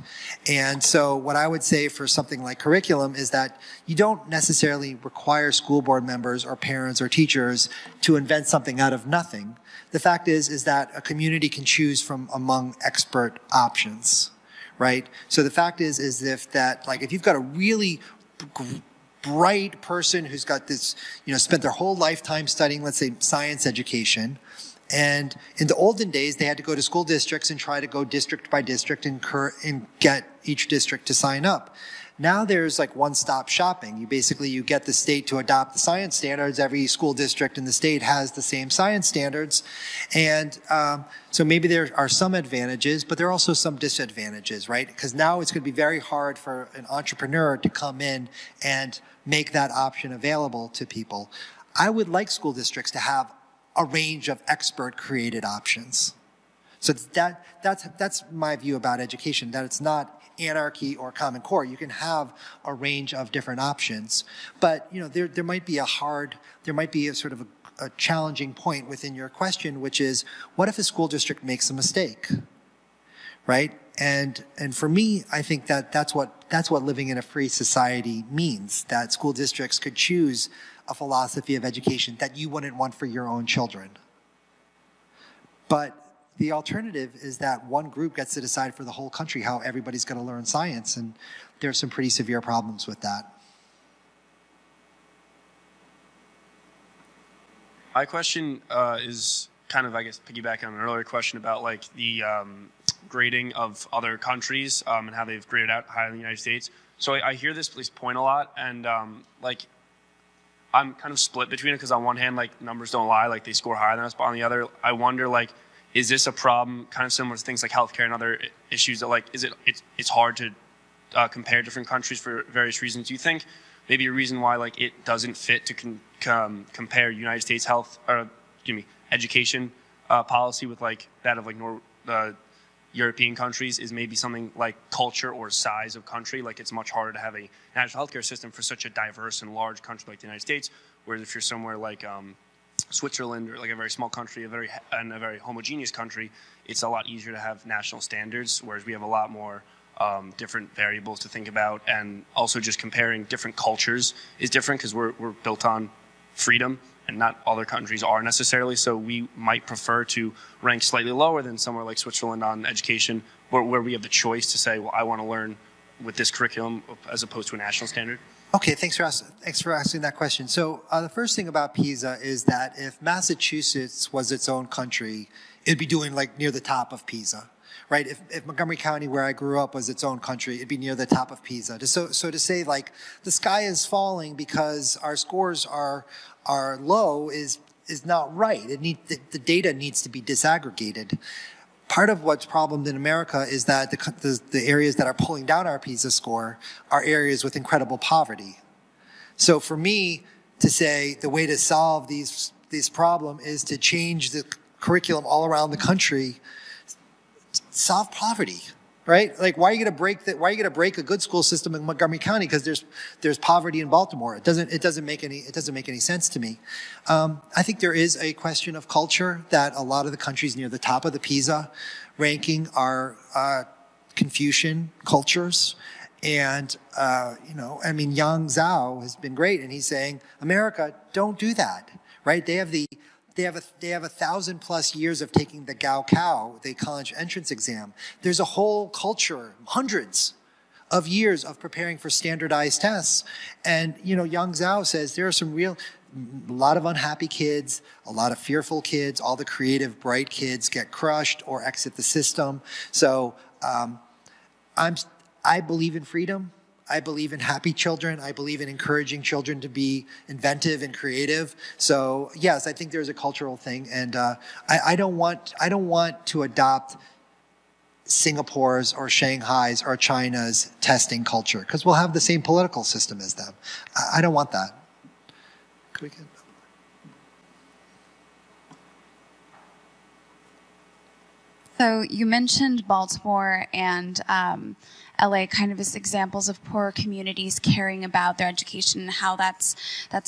And so what I would say for something like curriculum is that you don't necessarily require school board members or parents or teachers to invent something out of nothing. The fact is that a community can choose from among expert options, right? So the fact is if you've got a really bright person who's got this, you know, spent their whole lifetime studying, let's say, science education, and in the olden days, they had to go to school districts and try to go district by district and get each district to sign up. Now there's like one-stop shopping. You get the state to adopt the science standards. Every school district in the state has the same science standards. And so maybe there are some advantages, but there are also some disadvantages, right? Because now it's going to be very hard for an entrepreneur to come in and make that option available to people. I would like school districts to have a range of expert-created options. So that's my view about education, that it's not anarchy or Common Core. You can have a range of different options, but there might be a sort of a challenging point within your question, which is, what if a school district makes a mistake, right? And for me, I think that's what living in a free society means, that school districts could choose a philosophy of education that you wouldn't want for your own children. But the alternative is that one group gets to decide for the whole country how everybody's going to learn science, and there's some pretty severe problems with that. My question is kind of, I guess, piggybacking on an earlier question about like the grading of other countries and how they've graded out higher than the United States. So I hear this point a lot, and like I'm kind of split between it, because on one hand, like, numbers don't lie, like they score higher than us, but on the other, I wonder, like, is this a problem kind of similar to things like healthcare and other issues that, like, it's hard to compare different countries for various reasons? Do you think maybe a reason why, like, it doesn't fit to compare United States education policy with like that of like European countries is maybe something like culture or size of country? Like, it's much harder to have a national healthcare system for such a diverse and large country like the United States, whereas if you're somewhere like Switzerland, or like a very small country, a very homogeneous country, it's a lot easier to have national standards, whereas we have a lot more different variables to think about. And also just comparing different cultures is different, because we're built on freedom, and not other countries are necessarily. So we might prefer to rank slightly lower than somewhere like Switzerland on education, where we have the choice to say, well, I want to learn with this curriculum as opposed to a national standard. Okay, thanks for asking that question. So the first thing about PISA is that if Massachusetts was its own country, it'd be doing like near the top of PISA, right? If Montgomery County, where I grew up, was its own country, it'd be near the top of PISA. So to say like the sky is falling because our scores are low is not right. The data needs to be disaggregated. Part of what's problem in America is that the areas that are pulling down our PISA score are areas with incredible poverty. So for me to say the way to solve this problem is to change the curriculum all around the country, solve poverty, right? Like, why are you going to break a good school system in Montgomery County because there's poverty in Baltimore? It doesn't make any sense to me. I think there is a question of culture, that a lot of the countries near the top of the PISA ranking are Confucian cultures. And, I mean, Yang Zhao has been great, and he's saying, America, don't do that, right? They have 1,000+ years of taking the Gaokao, the college entrance exam. There's a whole culture, hundreds of years of preparing for standardized tests. And, Yang Zhao says there are a lot of unhappy kids, a lot of fearful kids, all the creative, bright kids get crushed or exit the system. So I believe in freedom. I believe in happy children. I believe in encouraging children to be inventive and creative. So yes, I think there's a cultural thing, and I don't want to adopt Singapore's or Shanghai's or China's testing culture, because we'll have the same political system as them. I don't want that. Could we get... So you mentioned Baltimore and LA kind of as examples of poor communities caring about their education, and how that's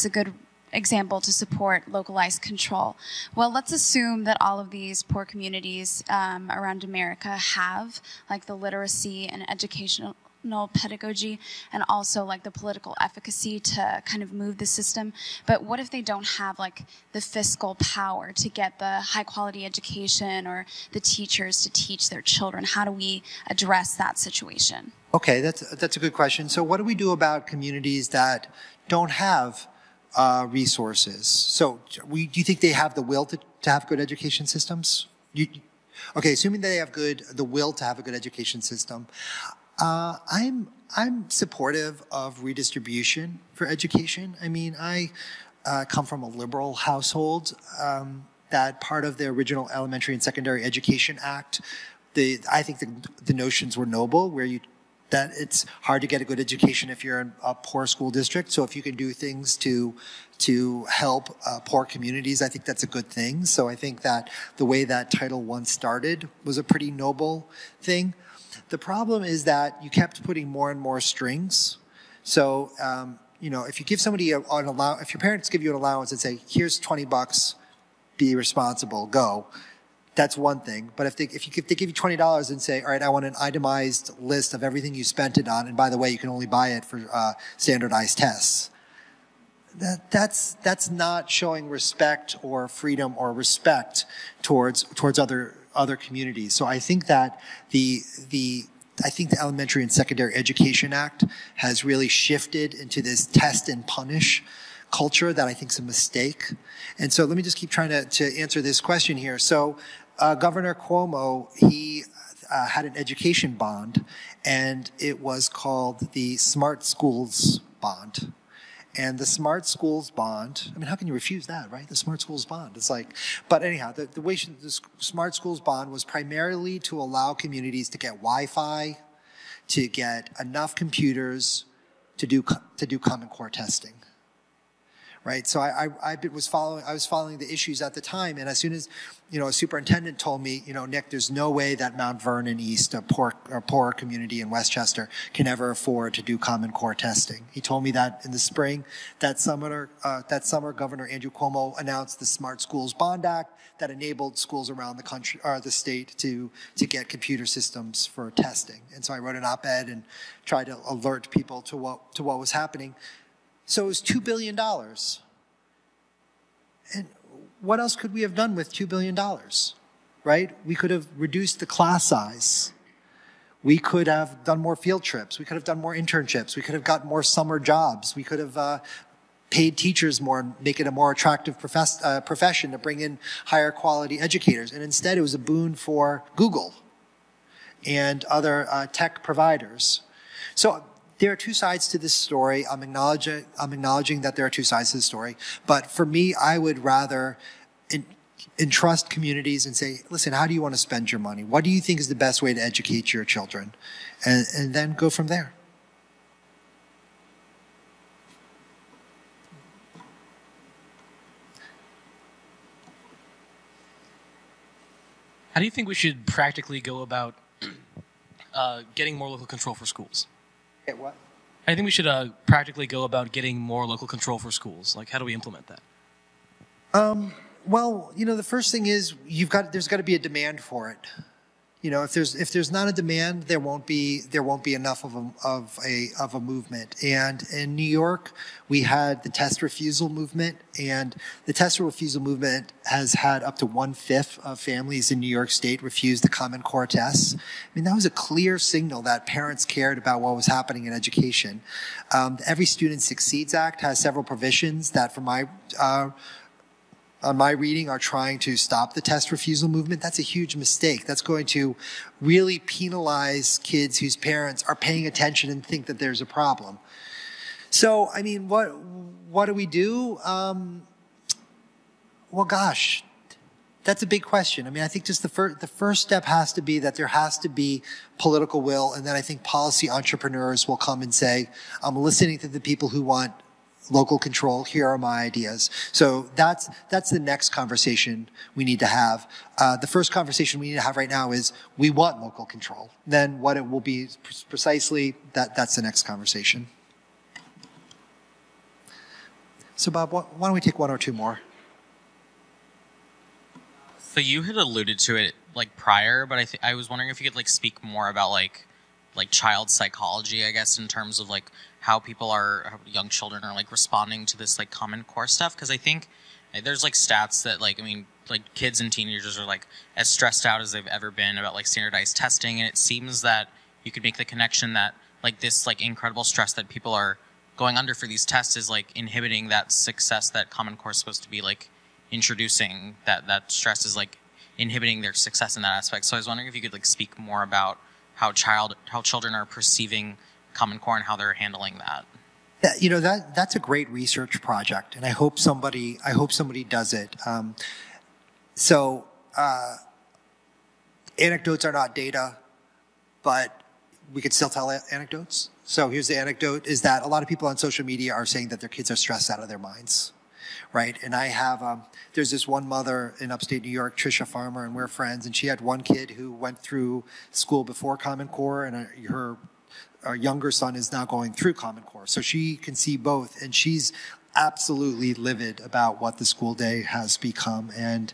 a good example to support localized control. Well, let's assume that all of these poor communities around America have like the literacy and educational pedagogy, and also like the political efficacy to kind of move the system. But what if they don't have like the fiscal power to get the high quality education or the teachers to teach their children? How do we address that situation? Okay, that's a good question. So what do we do about communities that don't have resources? So do you think they have the will to have good education systems? Okay, assuming they have the will to have a good education system, I'm supportive of redistribution for education. I mean, I come from a liberal household. That part of the original Elementary and Secondary Education Act, I think the notions were noble, where you that it's hard to get a good education if you're in a poor school district. So if you can do things to help poor communities, I think that's a good thing. So I think that the way that Title I started was a pretty noble thing. The problem is that you kept putting more and more strings. So, you know, if you give somebody if your parents give you an allowance and say, here's $20, be responsible, go. That's one thing. But if they give you $20 and say, all right, I want an itemized list of everything you spent it on, and by the way, you can only buy it for standardized tests. That's not showing respect or freedom or respect towards other communities. So I think that the Elementary and Secondary Education Act has really shifted into this test and punish culture that I think is a mistake. And so let me just keep trying to answer this question here. So Governor Cuomo, he had an education bond, and it was called the Smart Schools Bond. And the Smart Schools Bond, I mean, how can you refuse that, right? The Smart Schools Bond. It's like, but anyhow, the way the Smart Schools Bond was primarily to allow communities to get Wi-Fi, to get enough computers to do Common Core testing. Right, so I was following the issues at the time, and as soon as, you know, a superintendent told me, you know, Nick, there's no way that Mount Vernon East, a poor community in Westchester, can ever afford to do Common Core testing. He told me that in the spring. That summer, Governor Andrew Cuomo announced the Smart Schools Bond Act that enabled schools around the country, or the state, to get computer systems for testing. And so I wrote an op-ed and tried to alert people to what was happening. So it was $2 billion. And what else could we have done with $2 billion, right? We could have reduced the class size. We could have done more field trips. We could have done more internships. We could have got more summer jobs. We could have paid teachers more and make it a more attractive profession to bring in higher quality educators. And instead, it was a boon for Google and other tech providers. So there are two sides to this story. I'm acknowledging that there are two sides to the story. But for me, I would rather entrust communities and say, listen, how do you want to spend your money? What do you think is the best way to educate your children? And then go from there. How do you think we should practically go about getting more local control for schools? What? I think we should practically go about getting more local control for schools. Like, how do we implement that? Well, you know, the first thing is there's got to be a demand for it. You know, if there's not a demand, there won't be enough of a movement. And in New York, we had the test refusal movement, and the test refusal movement has had up to 1/5 of families in New York State refuse the Common Core tests. I mean, that was a clear signal that parents cared about what was happening in education. The Every Student Succeeds Act has several provisions that, from on my reading, are trying to stop the test refusal movement. That's a huge mistake. That's going to really penalize kids whose parents are paying attention and think that there's a problem. So, I mean, what do we do? Well, gosh, that's a big question. I mean, I think just the first step has to be that there has to be political will, and then I think policy entrepreneurs will come and say, I'm listening to the people who want local control. Here are my ideas. So that's the next conversation we need to have. The first conversation we need to have right now is we want local control. Then what it will be precisely, that's the next conversation. So Bob, why don't we take one or two more? So you had alluded to it like prior, but I was wondering if you could like speak more about like child psychology, I guess, in terms of like how young children are like responding to this like Common Core stuff. Because I think there's like stats that like, I mean, like kids and teenagers are like as stressed out as they've ever been about like standardized testing. And it seems that you could make the connection that like this like incredible stress that people are going under for these tests is like inhibiting that success that Common Core is supposed to be like introducing. That stress is like inhibiting their success in that aspect. So I was wondering if you could like speak more about how children are perceiving Common Core and how they're handling that. Yeah, you know, that's a great research project, and I hope somebody does it. Anecdotes are not data, but we could still tell anecdotes. So here's the anecdote, is that a lot of people on social media are saying that their kids are stressed out of their minds, right? And I have, there's this one mother in upstate New York, Trisha Farmer, and we're friends, and she had one kid who went through school before Common Core, and her younger son is now going through Common Core. So she can see both, and she's absolutely livid about what the school day has become. And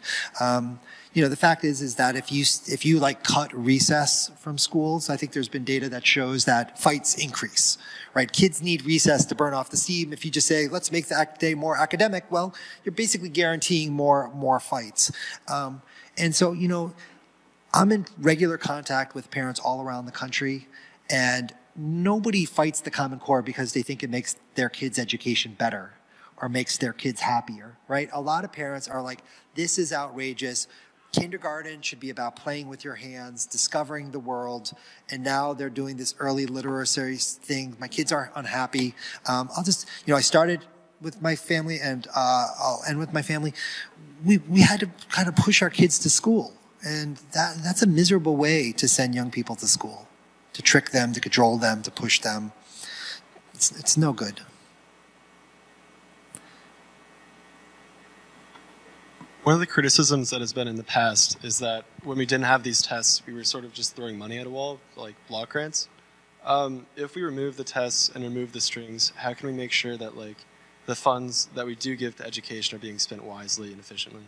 the fact is that if you like cut recess from schools, I think there's been data that shows that fights increase, right? Kids need recess to burn off the steam. If you just say, let's make the day more academic, well, you're basically guaranteeing more fights. And so, I'm in regular contact with parents all around the country, and nobody fights the Common Core because they think it makes their kids' education better or makes their kids happier, right? A lot of parents are like, this is outrageous. Kindergarten should be about playing with your hands, discovering the world, and now they're doing this early literacy thing. My kids are unhappy. I started with my family, and I'll end with my family. We had to kind of push our kids to school, and that's a miserable way to send young people to school, to trick them, to control them, to push them. It's no good. One of the criticisms that has been in the past is that when we didn't have these tests, we were sort of just throwing money at a wall, like block grants. If we remove the tests and remove the strings, how can we make sure that the funds that we do give to education are being spent wisely and efficiently?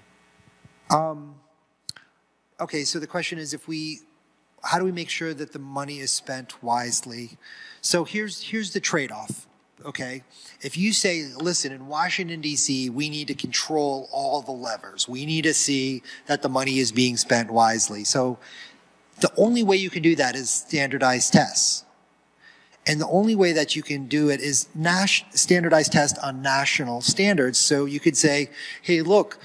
Okay, so the question is, how do we make sure that the money is spent wisely? So here's the trade-off. Okay, if you say, listen, in Washington, D.C., we need to control all the levers. We need to see that the money is being spent wisely. So the only way you can do that is standardized tests. And the only way that you can do it is standardized tests on national standards. So you could say, hey, look,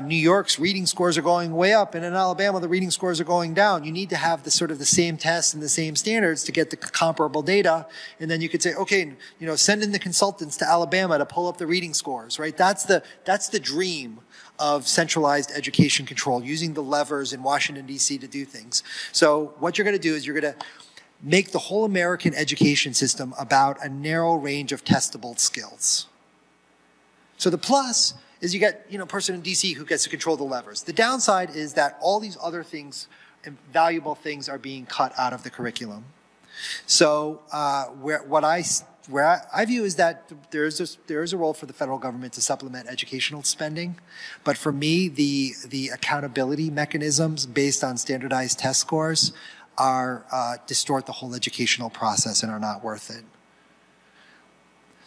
New York's reading scores are going way up, and in Alabama, the reading scores are going down. You need to have the same tests and the same standards to get the comparable data. And then you could say, okay, send in the consultants to Alabama to pull up the reading scores, right? That's the dream of centralized education control, using the levers in Washington, D.C. to do things. So what you're going to do is you're going to make the whole American education system about a narrow range of testable skills. So the plus is you get, a person in DC who gets to control the levers. The downside is that all these other things, valuable things, are being cut out of the curriculum. So where I view is that there is a role for the federal government to supplement educational spending, but for me, the accountability mechanisms based on standardized test scores distort the whole educational process and are not worth it.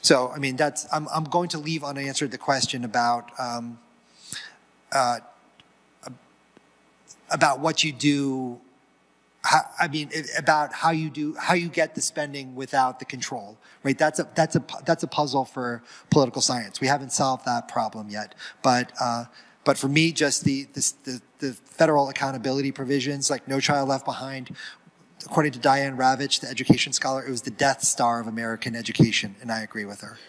So, I'm going to leave unanswered the question about what you do. About how you get the spending without the control, right? That's a puzzle for political science. We haven't solved that problem yet. But for me, just the federal accountability provisions, like No Child Left Behind. According to Diane Ravitch, the education scholar, it was the Death Star of American education, and I agree with her.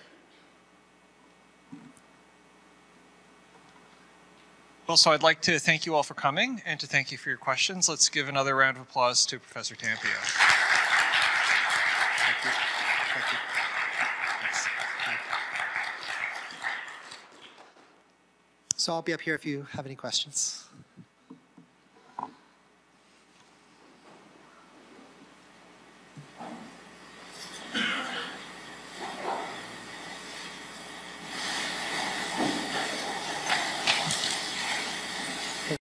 Well, so I'd like to thank you all for coming and to thank you for your questions. Let's give another round of applause to Professor Tampio. Thank you. Thank you. Thanks. So I'll be up here if you have any questions.